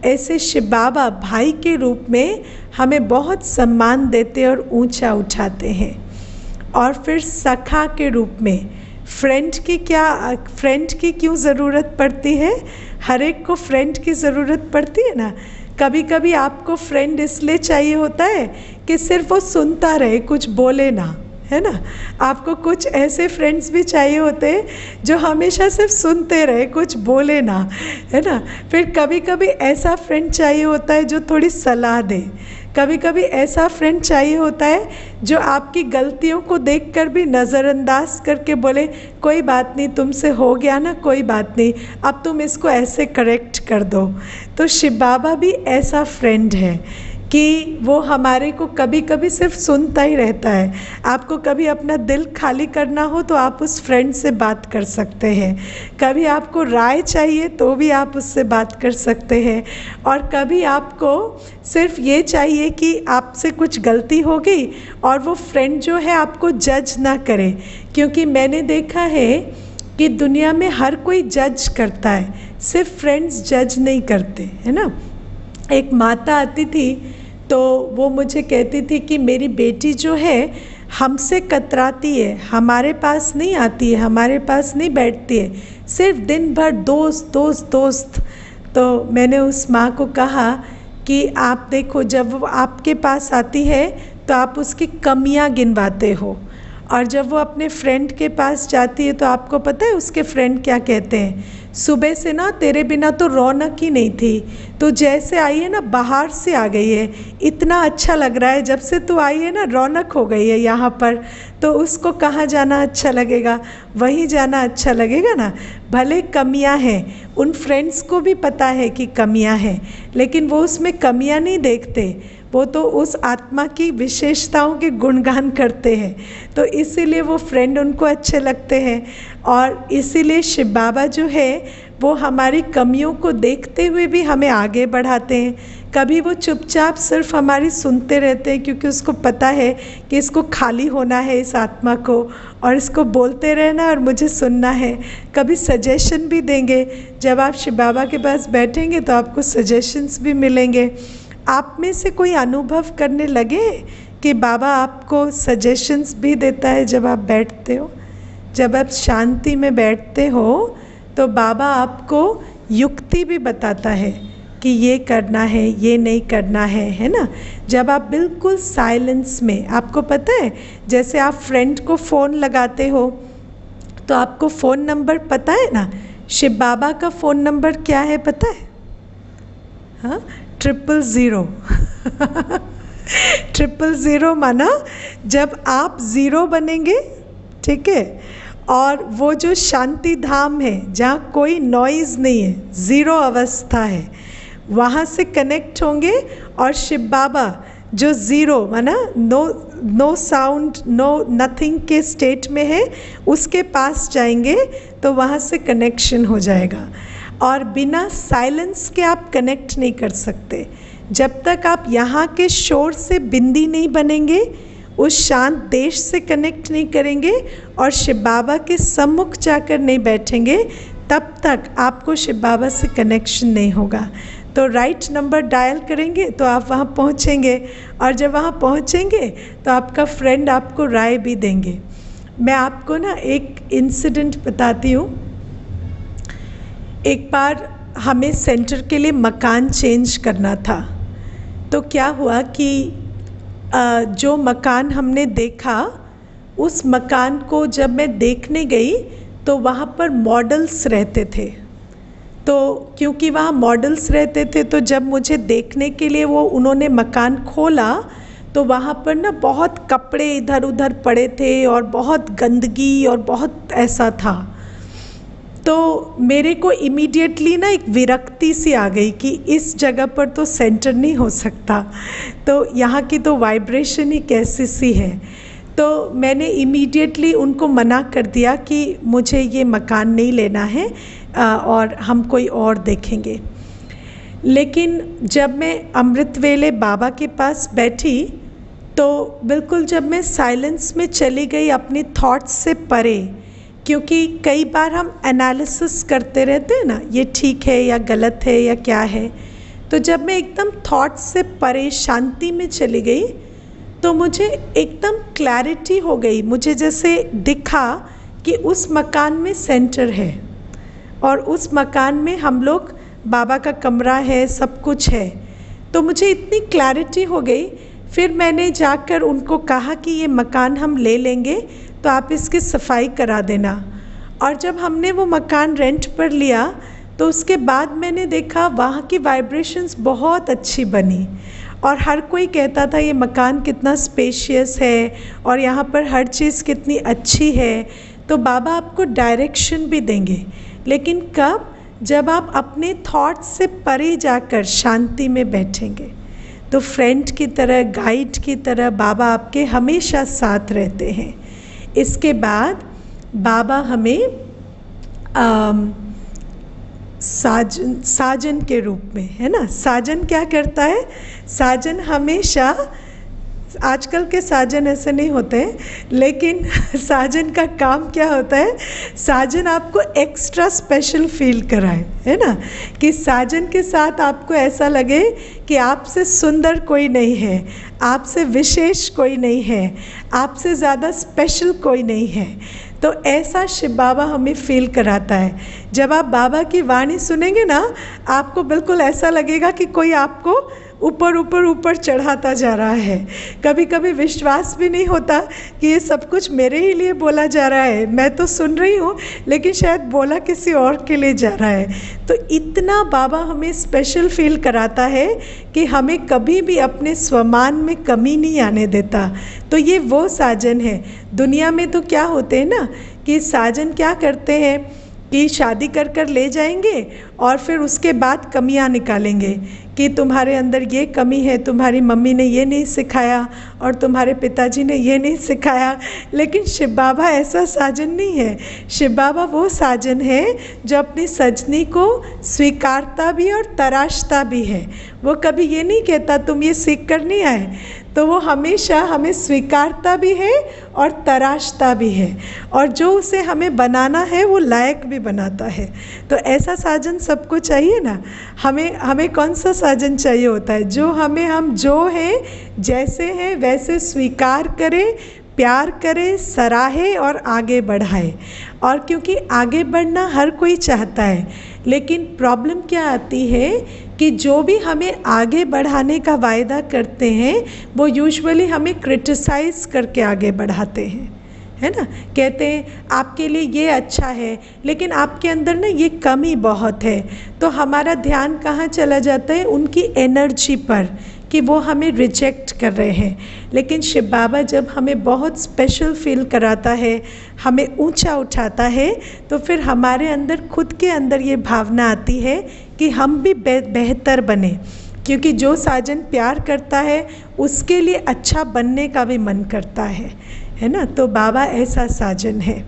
ऐसे शिव बाबा भाई के रूप में हमें बहुत सम्मान देते और ऊंचा उठाते हैं। और फिर सखा के रूप में, फ्रेंड की क्यों ज़रूरत पड़ती है? हर एक को फ्रेंड की ज़रूरत पड़ती है ना। कभी कभी आपको फ्रेंड इसलिए चाहिए होता है कि सिर्फ वो सुनता रहे, कुछ बोले ना, है ना। आपको कुछ ऐसे फ्रेंड्स भी चाहिए होते हैं जो हमेशा सिर्फ सुनते रहे, कुछ बोले ना, है ना। फिर कभी कभी ऐसा फ्रेंड चाहिए होता है जो थोड़ी सलाह दे। कभी कभी ऐसा फ्रेंड चाहिए होता है जो आपकी गलतियों को देखकर भी नज़रअंदाज करके बोले कोई बात नहीं, तुमसे हो गया ना, कोई बात नहीं, अब तुम इसको ऐसे करेक्ट कर दो। तो शिव बाबा भी ऐसा फ्रेंड है कि वो हमारे को कभी कभी सिर्फ सुनता ही रहता है। आपको कभी अपना दिल खाली करना हो तो आप उस फ्रेंड से बात कर सकते हैं। कभी आपको राय चाहिए तो भी आप उससे बात कर सकते हैं। और कभी आपको सिर्फ ये चाहिए कि आपसे कुछ गलती हो गई और वो फ्रेंड जो है आपको जज ना करे। क्योंकि मैंने देखा है कि दुनिया में हर कोई जज करता है, सिर्फ फ्रेंड्स जज नहीं करते, है ना। एक माता आती थी तो वो मुझे कहती थी कि मेरी बेटी जो है हमसे कतराती है, हमारे पास नहीं आती है, हमारे पास नहीं बैठती है, सिर्फ दिन भर दोस्त दोस्त दोस्त। तो मैंने उस माँ को कहा कि आप देखो, जब वो आपके पास आती है तो आप उसकी कमियाँ गिनवाते हो, और जब वो अपने फ्रेंड के पास जाती है तो आपको पता है उसके फ्रेंड क्या कहते हैं, सुबह से ना तेरे बिना तो रौनक ही नहीं थी, तो जैसे आई है ना बाहर से आ गई है, इतना अच्छा लग रहा है, जब से तू आई है ना रौनक हो गई है यहाँ पर। तो उसको कहाँ जाना अच्छा लगेगा, वहीं जाना अच्छा लगेगा ना। भले कमियाँ हैं, उन फ्रेंड्स को भी पता है कि कमियाँ हैं, लेकिन वो उसमें कमियाँ नहीं देखते, वो तो उस आत्मा की विशेषताओं के गुणगान करते हैं। तो इसीलिए वो फ्रेंड उनको अच्छे लगते हैं। और इसीलिए शिव बाबा जो है वो हमारी कमियों को देखते हुए भी हमें आगे बढ़ाते हैं। कभी वो चुपचाप सिर्फ हमारी सुनते रहते हैं, क्योंकि उसको पता है कि इसको खाली होना है इस आत्मा को, और इसको बोलते रहना और मुझे सुनना है। कभी सजेशन भी देंगे, जब आप शिव बाबा के पास बैठेंगे तो आपको सजेशंस भी मिलेंगे। आप में से कोई अनुभव करने लगे कि बाबा आपको सजेशंस भी देता है जब आप बैठते हो? जब आप शांति में बैठते हो तो बाबा आपको युक्ति भी बताता है कि ये करना है, ये नहीं करना है ना। जब आप बिल्कुल साइलेंस में, आपको पता है जैसे आप फ्रेंड को फ़ोन लगाते हो तो आपको फ़ोन नंबर पता है ना। शिव बाबा का फ़ोन नंबर क्या है पता है? हाँ, 000 000 माना जब आप ज़ीरो बनेंगे, ठीक है, और वो जो शांति धाम है जहाँ कोई नॉइज़ नहीं है, ज़ीरो अवस्था है, वहाँ से कनेक्ट होंगे। और शिव बाबा जो ज़ीरो माना नो साउंड, नो नथिंग के स्टेट में है, उसके पास जाएंगे तो वहाँ से कनेक्शन हो जाएगा। और बिना साइलेंस के आप कनेक्ट नहीं कर सकते। जब तक आप यहाँ के शोर से बिंदी नहीं बनेंगे, उस शांत देश से कनेक्ट नहीं करेंगे और शिव बाबा के सम्मुख जाकर नहीं बैठेंगे, तब तक आपको शिव बाबा से कनेक्शन नहीं होगा। तो राइट नंबर डायल करेंगे तो आप वहाँ पहुँचेंगे, और जब वहाँ पहुँचेंगे तो आपका फ्रेंड आपको राय भी देंगे। मैं आपको ना एक इंसिडेंट बताती हूँ। एक बार हमें सेंटर के लिए मकान चेंज करना था। तो क्या हुआ कि जो मकान हमने देखा उस मकान को जब मैं देखने गई तो वहाँ पर मॉडल्स रहते थे। तो क्योंकि वहाँ मॉडल्स रहते थे तो जब मुझे देखने के लिए वो उन्होंने मकान खोला तो वहाँ पर ना बहुत कपड़े इधर उधर पड़े थे और बहुत गंदगी और बहुत ऐसा था। तो मेरे को इमीडिएटली ना एक विरक्ति सी आ गई कि इस जगह पर तो सेंटर नहीं हो सकता, तो यहाँ की तो वाइब्रेशन ही कैसी सी है। तो मैंने इमीडिएटली उनको मना कर दिया कि मुझे ये मकान नहीं लेना है और हम कोई और देखेंगे। लेकिन जब मैं अमृत वेले बाबा के पास बैठी तो बिल्कुल जब मैं साइलेंस में चली गई अपनी थॉट्स से परे, क्योंकि कई बार हम एनालिसिस करते रहते हैं ना, ये ठीक है या गलत है या क्या है। तो जब मैं एकदम थॉट्स से परे शांति में चली गई तो मुझे एकदम क्लैरिटी हो गई। मुझे जैसे दिखा कि उस मकान में सेंटर है और उस मकान में हम लोग, बाबा का कमरा है, सब कुछ है। तो मुझे इतनी क्लैरिटी हो गई। फिर मैंने जाकर उनको कहा कि ये मकान हम ले लेंगे तो आप इसकी सफाई करा देना। और जब हमने वो मकान रेंट पर लिया तो उसके बाद मैंने देखा वहाँ की वाइब्रेशंस बहुत अच्छी बनी और हर कोई कहता था ये मकान कितना स्पेशियस है और यहाँ पर हर चीज़ कितनी अच्छी है। तो बाबा आपको डायरेक्शन भी देंगे, लेकिन कब? जब आप अपने थॉट्स से परे जाकर शांति में बैठेंगे। तो फ्रेंड की तरह, गाइड की तरह बाबा आपके हमेशा साथ रहते हैं। इसके बाद बाबा हमें साजन के रूप में, है ना। साजन क्या करता है? साजन हमेशा, आजकल के साजन ऐसे नहीं होते हैं, लेकिन साजन का काम क्या होता है? साजन आपको एक्स्ट्रा स्पेशल फील कराए, है ना, कि साजन के साथ आपको ऐसा लगे कि आपसे सुंदर कोई नहीं है, आपसे विशेष कोई नहीं है, आपसे ज़्यादा स्पेशल कोई नहीं है। तो ऐसा शिव बाबा हमें फील कराता है। जब आप बाबा की वाणी सुनेंगे ना, आपको बिल्कुल ऐसा लगेगा कि कोई आपको ऊपर ऊपर ऊपर चढ़ाता जा रहा है। कभी कभी विश्वास भी नहीं होता कि ये सब कुछ मेरे ही लिए बोला जा रहा है, मैं तो सुन रही हूँ लेकिन शायद बोला किसी और के लिए जा रहा है। तो इतना बाबा हमें स्पेशल फील कराता है कि हमें कभी भी अपने स्वमान में कमी नहीं आने देता। तो ये वो साजन है। दुनिया में तो क्या होते हैं ना कि साजन क्या करते हैं कि शादी कर कर ले जाएंगे और फिर उसके बाद कमियां निकालेंगे कि तुम्हारे अंदर ये कमी है, तुम्हारी मम्मी ने ये नहीं सिखाया और तुम्हारे पिताजी ने ये नहीं सिखाया। लेकिन शिव बाबा ऐसा साजन नहीं है। शिव बाबा वो साजन है जो अपनी सजनी को स्वीकारता भी और तराशता भी है। वो कभी ये नहीं कहता तुम ये सीख कर नहीं आए, तो वो हमेशा हमें स्वीकारता भी है और तराशता भी है, और जो उसे हमें बनाना है वो लायक भी बनाता है। तो ऐसा साजन सबको चाहिए ना। हमें कौन सा साजन चाहिए होता है? जो हमें, हम जो हैं, जैसे हैं वैसे स्वीकार करें, प्यार करे, सराहे और आगे बढ़ाए। और क्योंकि आगे बढ़ना हर कोई चाहता है, लेकिन प्रॉब्लम क्या आती है कि जो भी हमें आगे बढ़ाने का वायदा करते हैं वो यूजुअली हमें क्रिटिसाइज़ करके आगे बढ़ाते हैं, है ना। कहते हैं आपके लिए ये अच्छा है लेकिन आपके अंदर ना ये कमी बहुत है। तो हमारा ध्यान कहाँ चला जाता है? उनकी एनर्जी पर, कि वो हमें रिजेक्ट कर रहे हैं। लेकिन शिव बाबा जब हमें बहुत स्पेशल फील कराता है, हमें ऊंचा उठाता है, तो फिर हमारे अंदर, खुद के अंदर ये भावना आती है कि हम भी बेहतर बने। क्योंकि जो साजन प्यार करता है उसके लिए अच्छा बनने का भी मन करता है ना। तो बाबा ऐसा साजन है।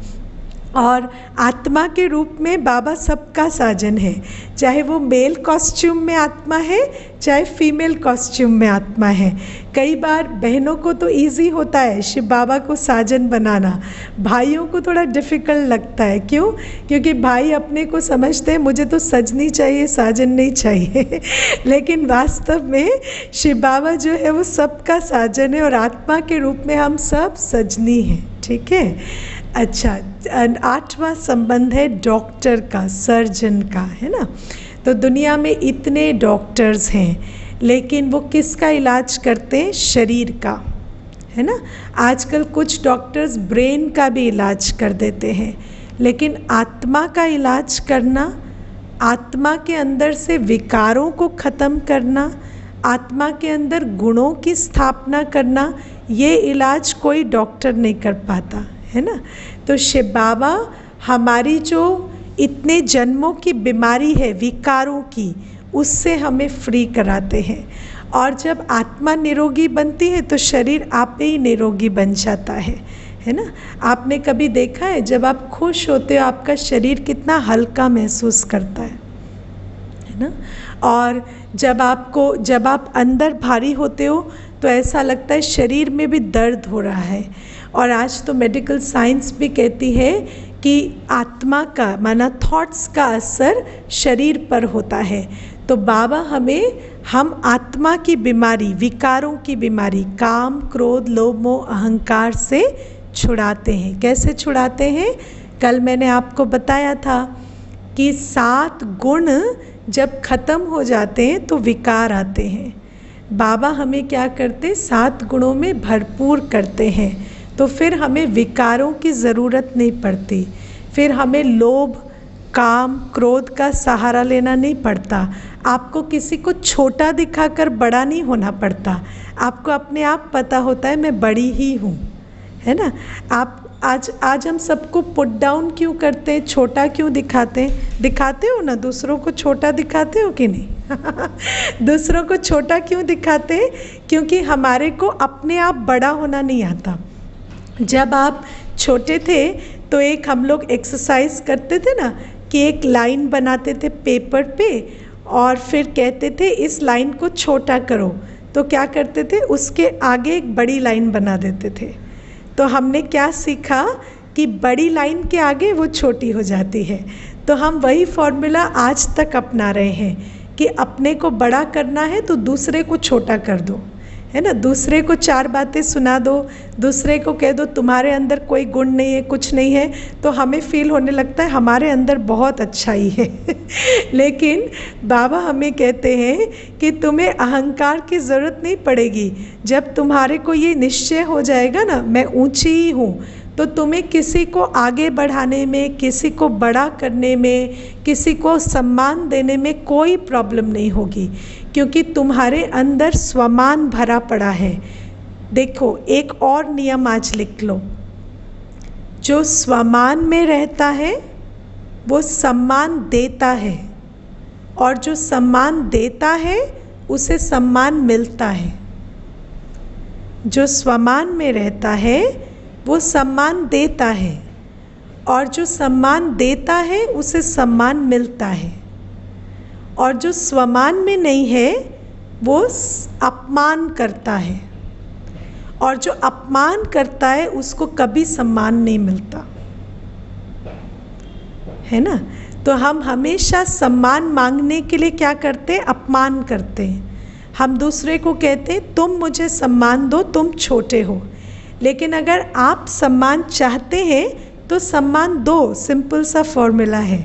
और आत्मा के रूप में बाबा सबका साजन है, चाहे वो मेल कॉस्ट्यूम में आत्मा है चाहे फीमेल कॉस्ट्यूम में आत्मा है। कई बार बहनों को तो इजी होता है शिव बाबा को साजन बनाना, भाइयों को थोड़ा डिफ़िकल्ट लगता है। क्यों? क्योंकि भाई अपने को समझते हैं मुझे तो सजनी चाहिए, साजन नहीं चाहिए। लेकिन वास्तव में शिव बाबा जो है वो सबका साजन है और आत्मा के रूप में हम सब सजनी हैं। ठीक है। अच्छा, 8वां संबंध है डॉक्टर का, सर्जन का, है ना। तो दुनिया में इतने डॉक्टर्स हैं लेकिन वो किसका इलाज करते हैं? शरीर का, है ना। आजकल कुछ डॉक्टर्स ब्रेन का भी इलाज कर देते हैं, लेकिन आत्मा का इलाज करना, आत्मा के अंदर से विकारों को ख़त्म करना, आत्मा के अंदर गुणों की स्थापना करना, ये इलाज कोई डॉक्टर नहीं कर पाता, है ना। तो शिव बाबा हमारी जो इतने जन्मों की बीमारी है विकारों की, उससे हमें फ्री कराते हैं। और जब आत्मा निरोगी बनती है तो शरीर आप ही निरोगी बन जाता है ना। आपने कभी देखा है जब आप खुश होते हो आपका शरीर कितना हल्का महसूस करता है ना। और जब आप अंदर भारी होते हो तो ऐसा लगता है शरीर में भी दर्द हो रहा है। और आज तो मेडिकल साइंस भी कहती है कि आत्मा का माना थॉट्स का असर शरीर पर होता है। तो बाबा हम आत्मा की बीमारी, विकारों की बीमारी, काम, क्रोध, लोभ, मोह, अहंकार से छुड़ाते हैं। कैसे छुड़ाते हैं? कल मैंने आपको बताया था कि 7 गुण जब ख़त्म हो जाते हैं तो विकार आते हैं। बाबा हमें क्या करते? 7 गुणों में भरपूर करते हैं, तो फिर हमें विकारों की ज़रूरत नहीं पड़ती। फिर हमें लोभ, काम, क्रोध का सहारा लेना नहीं पड़ता। आपको किसी को छोटा दिखाकर बड़ा नहीं होना पड़ता। आपको अपने आप पता होता है मैं बड़ी ही हूँ, है ना। आप आज हम सबको पुट डाउन क्यों करते हैं, छोटा क्यों दिखाते हैं? दिखाते हो ना, दूसरों को छोटा दिखाते हो कि नहीं? दूसरों को छोटा क्यों दिखाते हैं? क्योंकि हमारे को अपने आप बड़ा होना नहीं आता। जब आप छोटे थे तो एक हम लोग एक्सरसाइज करते थे ना कि एक लाइन बनाते थे पेपर पे और फिर कहते थे इस लाइन को छोटा करो। तो क्या करते थे? उसके आगे एक बड़ी लाइन बना देते थे। तो हमने क्या सीखा कि बड़ी लाइन के आगे वो छोटी हो जाती है। तो हम वही फॉर्मूला आज तक अपना रहे हैं कि अपने को बड़ा करना है तो दूसरे को छोटा कर दो, है ना। दूसरे को 4 बातें सुना दो, दूसरे को कह दो तुम्हारे अंदर कोई गुण नहीं है, कुछ नहीं है, तो हमें फील होने लगता है हमारे अंदर बहुत अच्छाई है। लेकिन बाबा हमें कहते हैं कि तुम्हें अहंकार की ज़रूरत नहीं पड़ेगी। जब तुम्हारे को ये निश्चय हो जाएगा ना मैं ऊंची ही हूँ, तो तुम्हें किसी को आगे बढ़ाने में, किसी को बड़ा करने में, किसी को सम्मान देने में कोई प्रॉब्लम नहीं होगी, क्योंकि तुम्हारे अंदर स्वमान भरा पड़ा है। देखो एक और नियम आज लिख लो, जो स्वमान में रहता है वो सम्मान देता है, और जो सम्मान देता है उसे सम्मान मिलता है। जो स्वमान में रहता है वो सम्मान देता है, और जो सम्मान देता है उसे सम्मान मिलता है। और जो स्वमान में नहीं है वो अपमान करता है, और जो अपमान करता है उसको कभी सम्मान नहीं मिलता, है ना। तो हम हमेशा सम्मान मांगने के लिए क्या करते हैं? अपमान करते हैं। हम दूसरे को कहते हैं तुम मुझे सम्मान दो, तुम छोटे हो। लेकिन अगर आप सम्मान चाहते हैं तो सम्मान दो। सिंपल सा फॉर्मूला है।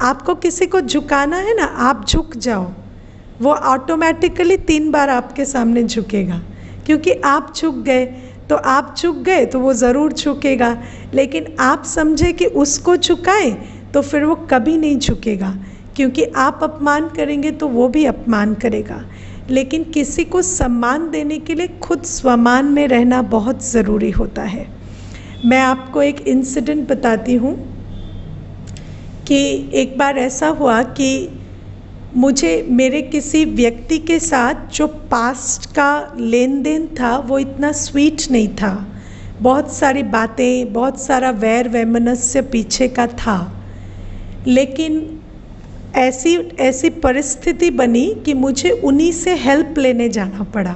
आपको किसी को झुकाना है ना, आप झुक जाओ, वो ऑटोमेटिकली 3 बार आपके सामने झुकेगा, क्योंकि आप झुक गए। तो आप झुक गए तो वो ज़रूर झुकेगा। लेकिन आप समझे कि उसको झुकाएं तो फिर वो कभी नहीं झुकेगा, क्योंकि आप अपमान करेंगे तो वो भी अपमान करेगा। लेकिन किसी को सम्मान देने के लिए खुद स्वमान में रहना बहुत ज़रूरी होता है। मैं आपको एक इंसिडेंट बताती हूँ कि एक बार ऐसा हुआ कि मुझे मेरे किसी व्यक्ति के साथ जो पास्ट का लेन देन था वो इतना स्वीट नहीं था। बहुत सारी बातें, बहुत सारा वैर वैमनस्य पीछे का था। लेकिन ऐसी परिस्थिति बनी कि मुझे उन्हीं से हेल्प लेने जाना पड़ा।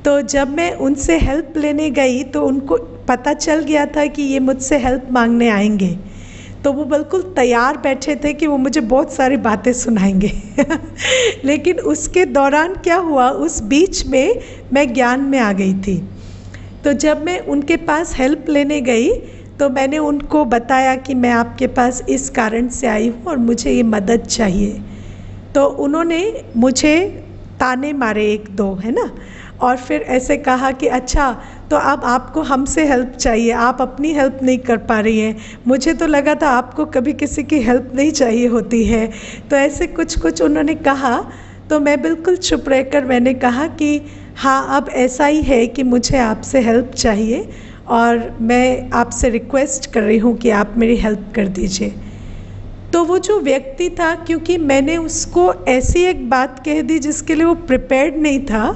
तो जब मैं उनसे हेल्प लेने गई तो उनको पता चल गया था कि ये मुझसे हेल्प मांगने आएंगे। तो वो बिल्कुल तैयार बैठे थे कि वो मुझे बहुत सारी बातें सुनाएंगे। लेकिन उसके दौरान क्या हुआ, उस बीच में मैं ज्ञान में आ गई थी। तो जब मैं उनके पास हेल्प लेने गई तो मैंने उनको बताया कि मैं आपके पास इस कारण से आई हूँ और मुझे ये मदद चाहिए। तो उन्होंने मुझे ताने मारे 1-2, है ना, और फिर ऐसे कहा कि अच्छा तो अब आपको हमसे हेल्प चाहिए, आप अपनी हेल्प नहीं कर पा रही हैं। मुझे तो लगा था आपको कभी किसी की हेल्प नहीं चाहिए होती है। तो ऐसे कुछ उन्होंने कहा, तो मैं बिल्कुल चुप रहकर मैंने कहा कि हाँ, अब ऐसा ही है कि मुझे आपसे हेल्प चाहिए और मैं आपसे रिक्वेस्ट कर रही हूँ कि आप मेरी हेल्प कर दीजिए। तो वो जो व्यक्ति था, क्योंकि मैंने उसको ऐसी एक बात कह दी जिसके लिए वो प्रिपेयर्ड नहीं था,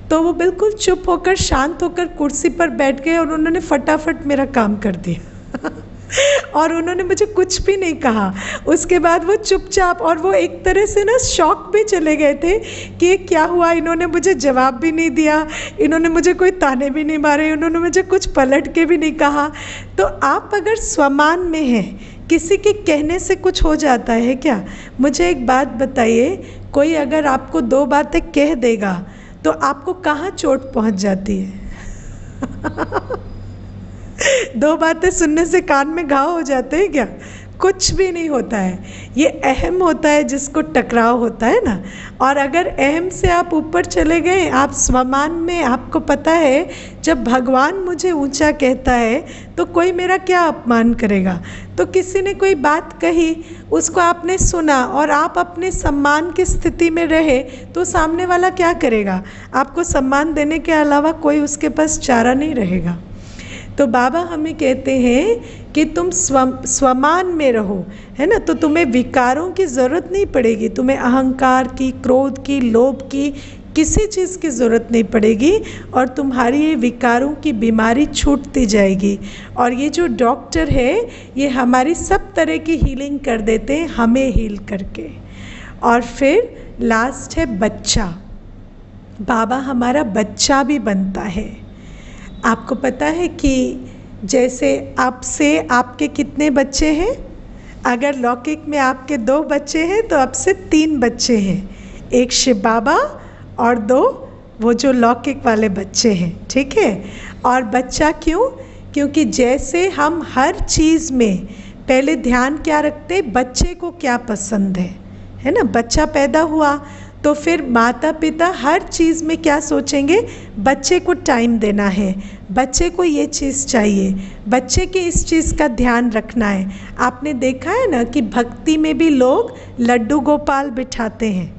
तो वो बिल्कुल चुप होकर, शांत होकर कुर्सी पर बैठ गए और उन्होंने फटाफट मेरा काम कर दिया और उन्होंने मुझे कुछ भी नहीं कहा। उसके बाद वो चुपचाप, और वो एक तरह से ना शॉक भी चले गए थे कि ये क्या हुआ, इन्होंने मुझे जवाब भी नहीं दिया, इन्होंने मुझे कोई ताने भी नहीं मारे, इन्होंने मुझे कुछ पलट के भी नहीं कहा। तो आप अगर स्वमान में हैं, किसी के कहने से कुछ हो जाता है क्या? मुझे एक बात बताइए, कोई अगर आपको 2 बातें कह देगा तो आपको कहाँ चोट पहुँच जाती है? 2 बातें सुनने से कान में घाव हो जाते हैं क्या? कुछ भी नहीं होता है। ये अहम होता है जिसको टकराव होता है ना। और अगर अहम से आप ऊपर चले गए, आप स्वमान में, आपको पता है जब भगवान मुझे ऊंचा कहता है तो कोई मेरा क्या अपमान करेगा। तो किसी ने कोई बात कही, उसको आपने सुना और आप अपने सम्मान की स्थिति में रहे, तो सामने वाला क्या करेगा? आपको सम्मान देने के अलावा कोई उसके पास चारा नहीं रहेगा। तो बाबा हमें कहते हैं कि तुम स्वमान में रहो, है ना, तो तुम्हें विकारों की ज़रूरत नहीं पड़ेगी, तुम्हें अहंकार की, क्रोध की, लोभ की, किसी चीज़ की ज़रूरत नहीं पड़ेगी और तुम्हारी ये विकारों की बीमारी छूटती जाएगी। और ये जो डॉक्टर है, ये हमारी सब तरह की हीलिंग कर देते हैं, हमें हील करके। और फिर लास्ट है बच्चा। बाबा हमारा बच्चा भी बनता है। आपको पता है कि जैसे आपसे आपके कितने बच्चे हैं? अगर लौकिक में आपके 2 बच्चे हैं तो आपसे 3 बच्चे हैं, एक शिव बाबा और 2 वो जो लौकिक वाले बच्चे हैं, ठीक है। और बच्चा क्यों? क्योंकि जैसे हम हर चीज़ में पहले ध्यान क्या रखते, बच्चे को क्या पसंद है ना। बच्चा पैदा हुआ तो फिर माता पिता हर चीज़ में क्या सोचेंगे, बच्चे को टाइम देना है, बच्चे को ये चीज़ चाहिए, बच्चे की इस चीज़ का ध्यान रखना है। आपने देखा है ना कि भक्ति में भी लोग लड्डू गोपाल बिठाते हैं,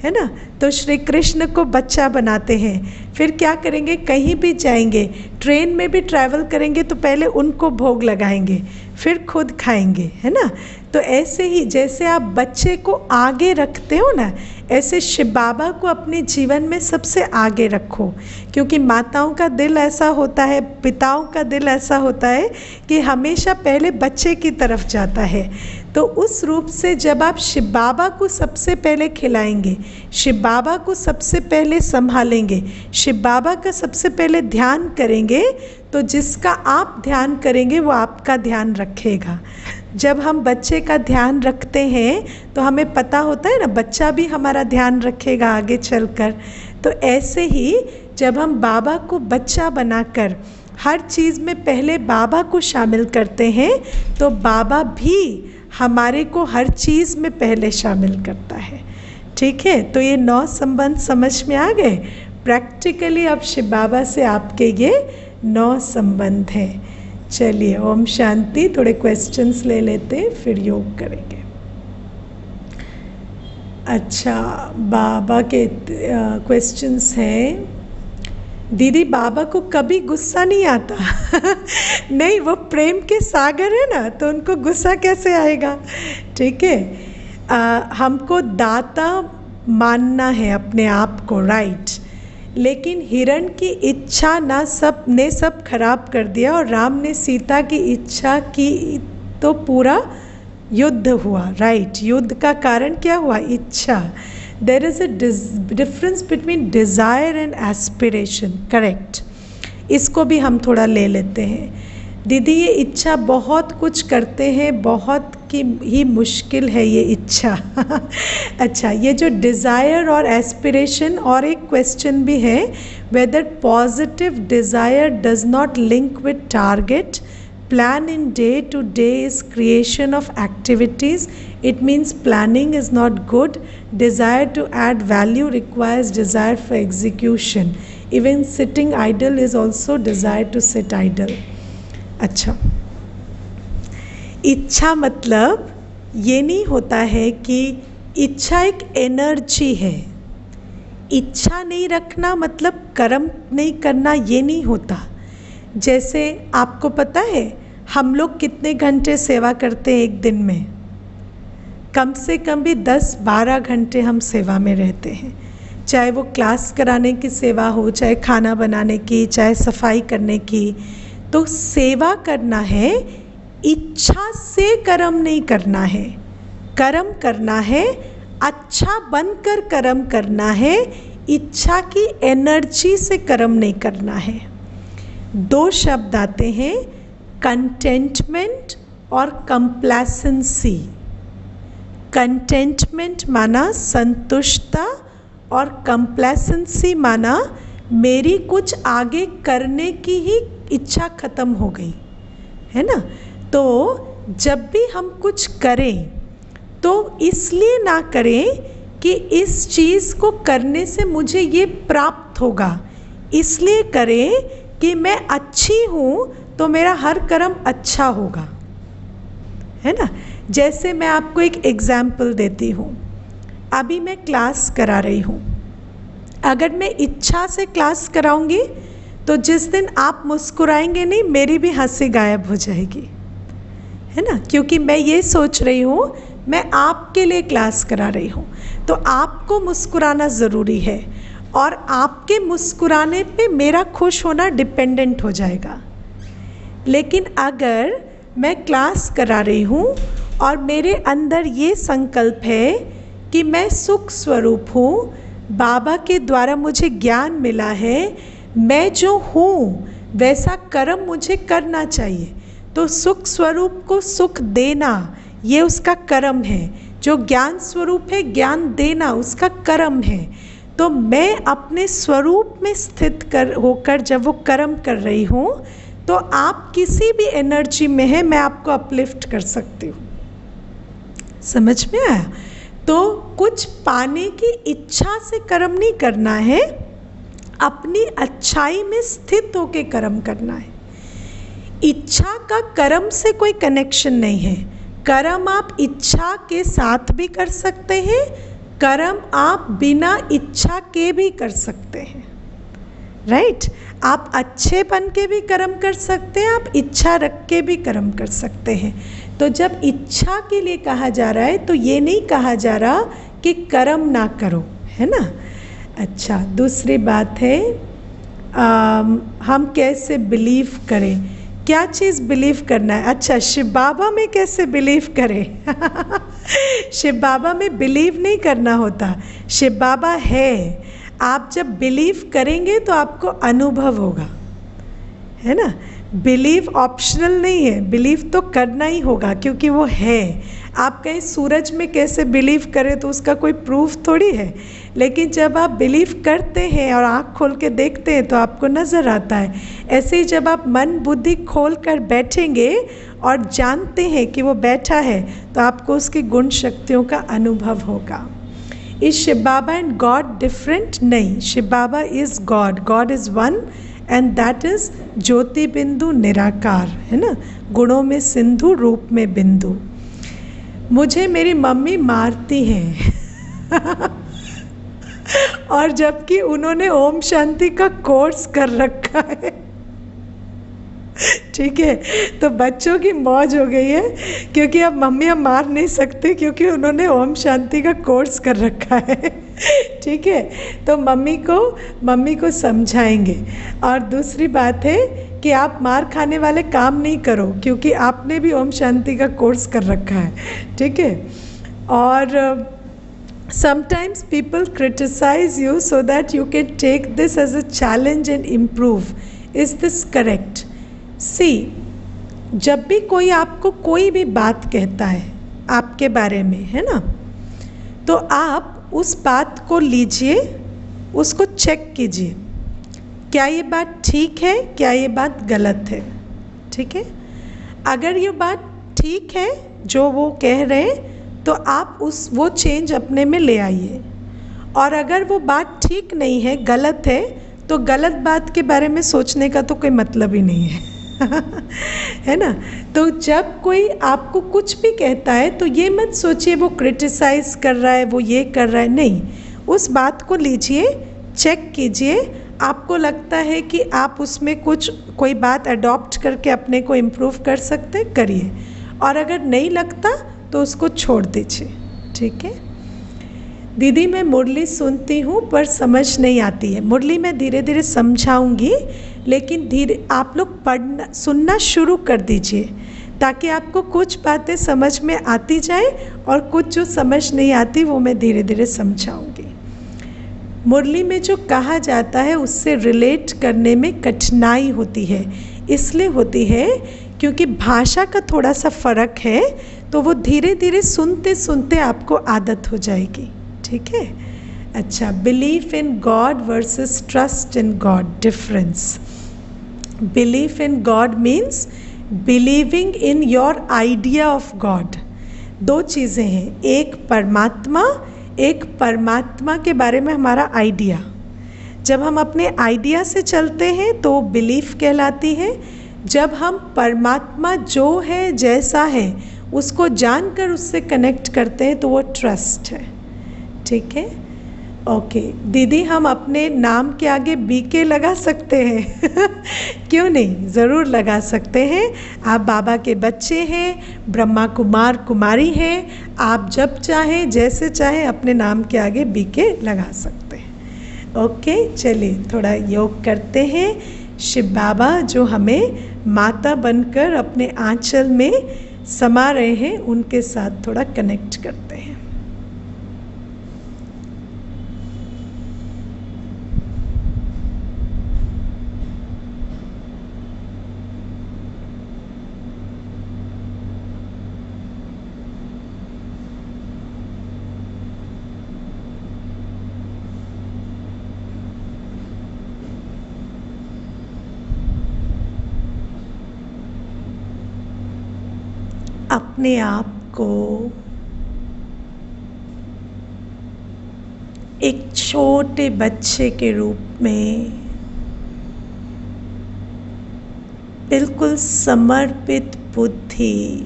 है ना। तो श्री कृष्ण को बच्चा बनाते हैं, फिर क्या करेंगे, कहीं भी जाएंगे, ट्रेन में भी ट्रैवल करेंगे तो पहले उनको भोग लगाएंगे, फिर खुद खाएंगे, है ना। तो ऐसे ही जैसे आप बच्चे को आगे रखते हो ना, ऐसे शिव बाबा को अपने जीवन में सबसे आगे रखो। क्योंकि माताओं का दिल ऐसा होता है, पिताओं का दिल ऐसा होता है कि हमेशा पहले बच्चे की तरफ जाता है। तो उस रूप से जब आप शिव बाबा को सबसे पहले खिलाएंगे, शिव बाबा को सबसे पहले संभालेंगे, शिव बाबा का सबसे पहले ध्यान करेंगे, तो जिसका आप ध्यान करेंगे वो आपका ध्यान रखेगा। जब हम बच्चे का ध्यान रखते हैं तो हमें पता होता है ना, बच्चा भी हमारा ध्यान रखेगा आगे चलकर। तो ऐसे ही जब हम बाबा को बच्चा बनाकर हर चीज़ में पहले बाबा को शामिल करते हैं, तो बाबा भी हमारे को हर चीज़ में पहले शामिल करता है। ठीक है, तो ये 9 संबंध समझ में आ गए। प्रैक्टिकली अब शिव बाबा से आपके ये 9 संबंध हैं। चलिए, ओम शांति। थोड़े क्वेश्चंस ले लेते हैं, फिर योग करेंगे। अच्छा, बाबा के क्वेश्चंस हैं। दीदी, बाबा को कभी गुस्सा नहीं आता? नहीं, वो प्रेम के सागर है ना, तो उनको गुस्सा कैसे आएगा। ठीक है, हमको दाता मानना है अपने आप को, राइट। लेकिन हिरण की इच्छा ने सब खराब कर दिया और राम ने सीता की इच्छा की तो पूरा युद्ध हुआ, राइट। युद्ध का कारण क्या हुआ? इच्छा। There is a difference between desire and aspiration, correct. इसको भी हम थोड़ा ले लेते हैं। दीदी, ये इच्छा बहुत कुछ करते हैं, बहुत की ही मुश्किल है ये इच्छा। अच्छा, ये जो डिज़ायर और एस्पिरेशन, और एक क्वेश्चन भी है, whether positive desire does not link with target, plan in day to day is creation of activities. It means planning is not good. Desire to add value requires desire for execution. Even sitting idle is also desire to sit idle. अच्छा, इच्छा मतलब ये नहीं होता है कि इच्छा एक एनर्जी है। इच्छा नहीं रखना मतलब कर्म नहीं करना, ये नहीं होता। जैसे आपको पता है हम लोग कितने घंटे सेवा करते हैं एक दिन में? कम से कम भी 10-12 घंटे हम सेवा में रहते हैं, चाहे वो क्लास कराने की सेवा हो, चाहे खाना बनाने की, चाहे सफाई करने की। तो सेवा करना है, इच्छा से कर्म नहीं करना है। कर्म करना है, अच्छा बनकर कर्म करना है, इच्छा की एनर्जी से कर्म नहीं करना है। 2 शब्द आते हैं, कंटेंटमेंट और कंप्लेसेंसी। कंटेंटमेंट माना संतुष्टता और कंप्लेसेंसी माना मेरी कुछ आगे करने की ही इच्छा खत्म हो गई, है ना। तो जब भी हम कुछ करें तो इसलिए ना करें कि इस चीज़ को करने से मुझे ये प्राप्त होगा, इसलिए करें कि मैं अच्छी हूँ तो मेरा हर कर्म अच्छा होगा, है ना। जैसे मैं आपको एक एग्जाम्पल देती हूँ। अभी मैं क्लास करा रही हूँ, अगर मैं इच्छा से क्लास कराऊंगी तो जिस दिन आप मुस्कुराएंगे नहीं, मेरी भी हंसी गायब हो जाएगी, है ना। क्योंकि मैं ये सोच रही हूँ मैं आपके लिए क्लास करा रही हूँ, तो आपको मुस्कुराना ज़रूरी है और आपके मुस्कुराने पे मेरा खुश होना डिपेंडेंट हो जाएगा। लेकिन अगर मैं क्लास करा रही हूँ और मेरे अंदर ये संकल्प है कि मैं सुख स्वरूप हूँ, बाबा के द्वारा मुझे ज्ञान मिला है, मैं जो हूँ वैसा कर्म मुझे करना चाहिए, तो सुख स्वरूप को सुख देना ये उसका कर्म है। जो ज्ञान स्वरूप है, ज्ञान देना उसका कर्म है। तो मैं अपने स्वरूप में स्थित होकर जब वो कर्म कर रही हूँ, तो आप किसी भी एनर्जी में है, मैं आपको अपलिफ्ट कर सकती हूँ। समझ में आया? तो कुछ पाने की इच्छा से कर्म नहीं करना है, अपनी अच्छाई में स्थित होकर कर्म करना है। इच्छा का कर्म से कोई कनेक्शन नहीं है। कर्म आप इच्छा के साथ भी कर सकते हैं, कर्म आप बिना इच्छा के भी कर सकते हैं, राइट। आप अच्छे बन के भी कर्म कर सकते हैं, आप इच्छा रख के भी कर्म कर सकते हैं। तो जब इच्छा के लिए कहा जा रहा है तो ये नहीं कहा जा रहा कि कर्म ना करो, है ना। अच्छा, दूसरी बात है हम कैसे बिलीव करें, क्या चीज़ बिलीव करना है। अच्छा, शिव बाबा में कैसे बिलीव करें शिव बाबा में बिलीव नहीं करना होता, शिव बाबा है। आप जब बिलीव करेंगे तो आपको अनुभव होगा, है ना। बिलीव ऑप्शनल नहीं है, बिलीव तो करना ही होगा क्योंकि वो है। आप कहीं सूरज में कैसे बिलीव करें तो उसका कोई प्रूफ थोड़ी है, लेकिन जब आप बिलीव करते हैं और आँख खोल के देखते हैं तो आपको नज़र आता है। ऐसे ही जब आप मन बुद्धि खोल कर बैठेंगे और जानते हैं कि वो बैठा है तो आपको उसकी गुण शक्तियों का अनुभव होगा। Is Shiv Baba and God different? नहीं, Shiv Baba is God, God is one and that is ज्योति बिंदु निराकार, है ना। गुणों में सिंधु, रूप में बिंदु। मुझे मेरी मम्मी मारती हैं और जबकि उन्होंने ओम शांति का कोर्स कर रखा है ठीक है, तो बच्चों की मौज हो गई है क्योंकि अब मम्मियाँ मार नहीं सकते क्योंकि उन्होंने ओम शांति का कोर्स कर रखा है ठीक है, तो मम्मी को समझाएंगे। और दूसरी बात है कि आप मार खाने वाले काम नहीं करो क्योंकि आपने भी ओम शांति का कोर्स कर रखा है, ठीक है। और sometimes people criticize you so that you can take this as a challenge and improve. Is this correct? See, जब भी कोई आपको कोई भी बात कहता है आपके बारे में, है ना, तो आप उस बात को लीजिए, उसको चेक कीजिए, क्या ये बात ठीक है, क्या ये बात गलत है, ठीक है। अगर ये बात ठीक है जो वो कह रहे हैं तो आप वो चेंज अपने में ले आइए, और अगर वो बात ठीक नहीं है, गलत है, तो गलत बात के बारे में सोचने का तो कोई मतलब ही नहीं है है ना। तो जब कोई आपको कुछ भी कहता है तो ये मत सोचिए वो क्रिटिसाइज कर रहा है, वो ये कर रहा है, नहीं। उस बात को लीजिए, चेक कीजिए, आपको लगता है कि आप उसमें कोई बात अडॉप्ट करके अपने को इम्प्रूव कर सकते हैं, करिए, और अगर नहीं लगता तो उसको छोड़ दीजिए, ठीक है। दीदी मैं मुरली सुनती हूँ पर समझ नहीं आती है। मुरली मैं धीरे धीरे समझाऊंगी, लेकिन धीरे आप लोग सुनना शुरू कर दीजिए ताकि आपको कुछ बातें समझ में आती जाए और कुछ जो समझ नहीं आती वो मैं धीरे धीरे समझाऊंगी। मुरली में जो कहा जाता है उससे रिलेट करने में कठिनाई होती है, इसलिए होती है क्योंकि भाषा का थोड़ा सा फ़र्क है, तो वो धीरे धीरे सुनते सुनते आपको आदत हो जाएगी, ठीक है। अच्छा, belief in God versus trust in God, difference. Belief in God means believing in your idea of God. दो चीज़ें हैं, एक परमात्मा के बारे में हमारा आइडिया। जब हम अपने आइडिया से चलते हैं तो बिलीफ कहलाती है। जब हम परमात्मा जो है, जैसा है, उसको जानकर उससे कनेक्ट करते हैं तो वो ट्रस्ट है, ठीक है। ओके दीदी, हम अपने नाम के आगे बीके लगा सकते हैं क्यों नहीं, ज़रूर लगा सकते हैं। आप बाबा के बच्चे हैं, ब्रह्मा कुमार कुमारी हैं, आप जब चाहें जैसे चाहें अपने नाम के आगे बीके लगा सकते हैं। ओके, चलिए थोड़ा योग करते हैं। शिव बाबा जो हमें माता बनकर अपने आंचल में समा रहे हैं, उनके साथ थोड़ा कनेक्ट करते हैं। अपने आप को एक छोटे बच्चे के रूप में बिल्कुल समर्पित बुद्धि,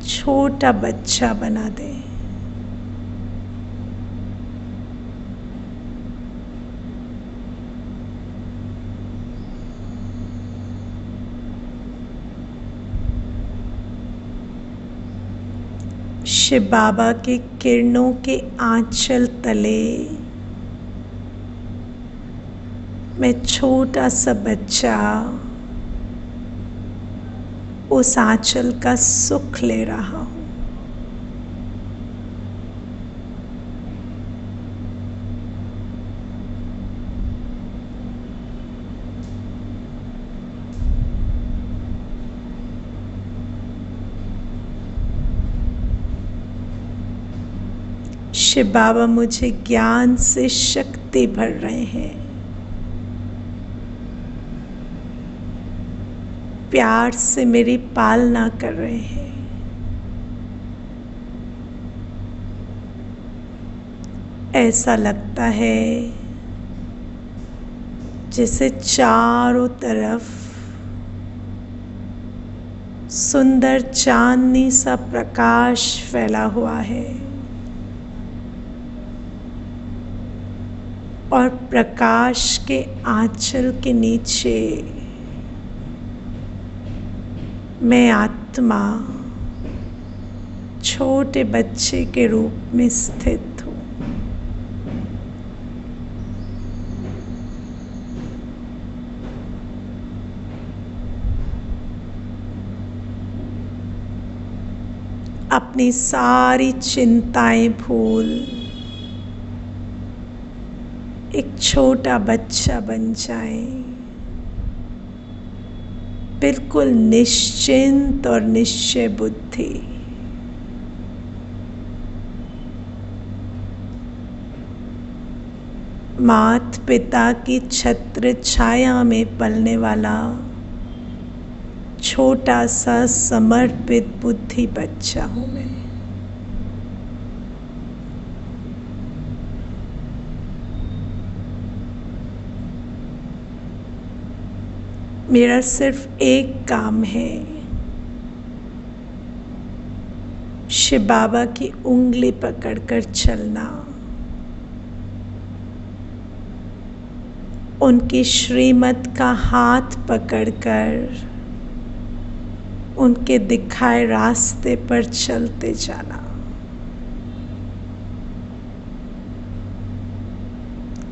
छोटा बच्चा बना दें। शिव बाबा के किरणों के आंचल तले मैं छोटा सा बच्चा उस आंचल का सुख ले रहा हूँ। शिव बाबा मुझे ज्ञान से शक्ति भर रहे हैं, प्यार से मेरी पालना कर रहे हैं। ऐसा लगता है जैसे चारों तरफ सुंदर चांदनी सा प्रकाश फैला हुआ है और प्रकाश के आंचल के नीचे मैं आत्मा छोटे बच्चे के रूप में स्थित हूँ। अपनी सारी चिंताएं भूल एक छोटा बच्चा बन जाए, बिल्कुल निश्चिंत और निश्चय बुद्धि। माता पिता की छत्र छाया में पलने वाला छोटा सा समर्पित बुद्धि बच्चा हूँ मैं। मेरा सिर्फ एक काम है, शिव बाबा की उंगली पकड़कर चलना, उनकी श्रीमत का हाथ पकड़कर उनके दिखाए रास्ते पर चलते जाना।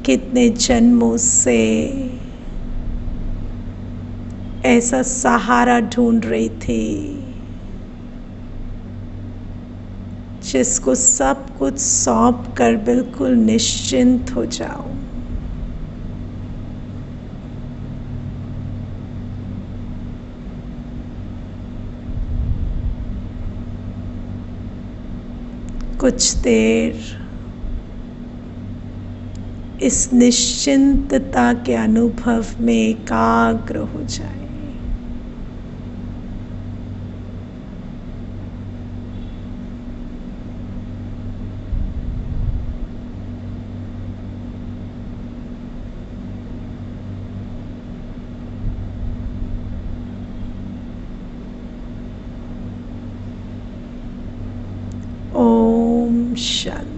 कितने जन्मों से ऐसा सहारा ढूंढ रही थी जिसको सब कुछ सौंप कर बिल्कुल निश्चिंत हो जाओ। कुछ देर इस निश्चिंतता के अनुभव में एकाग्र हो जाए। ओम शांति।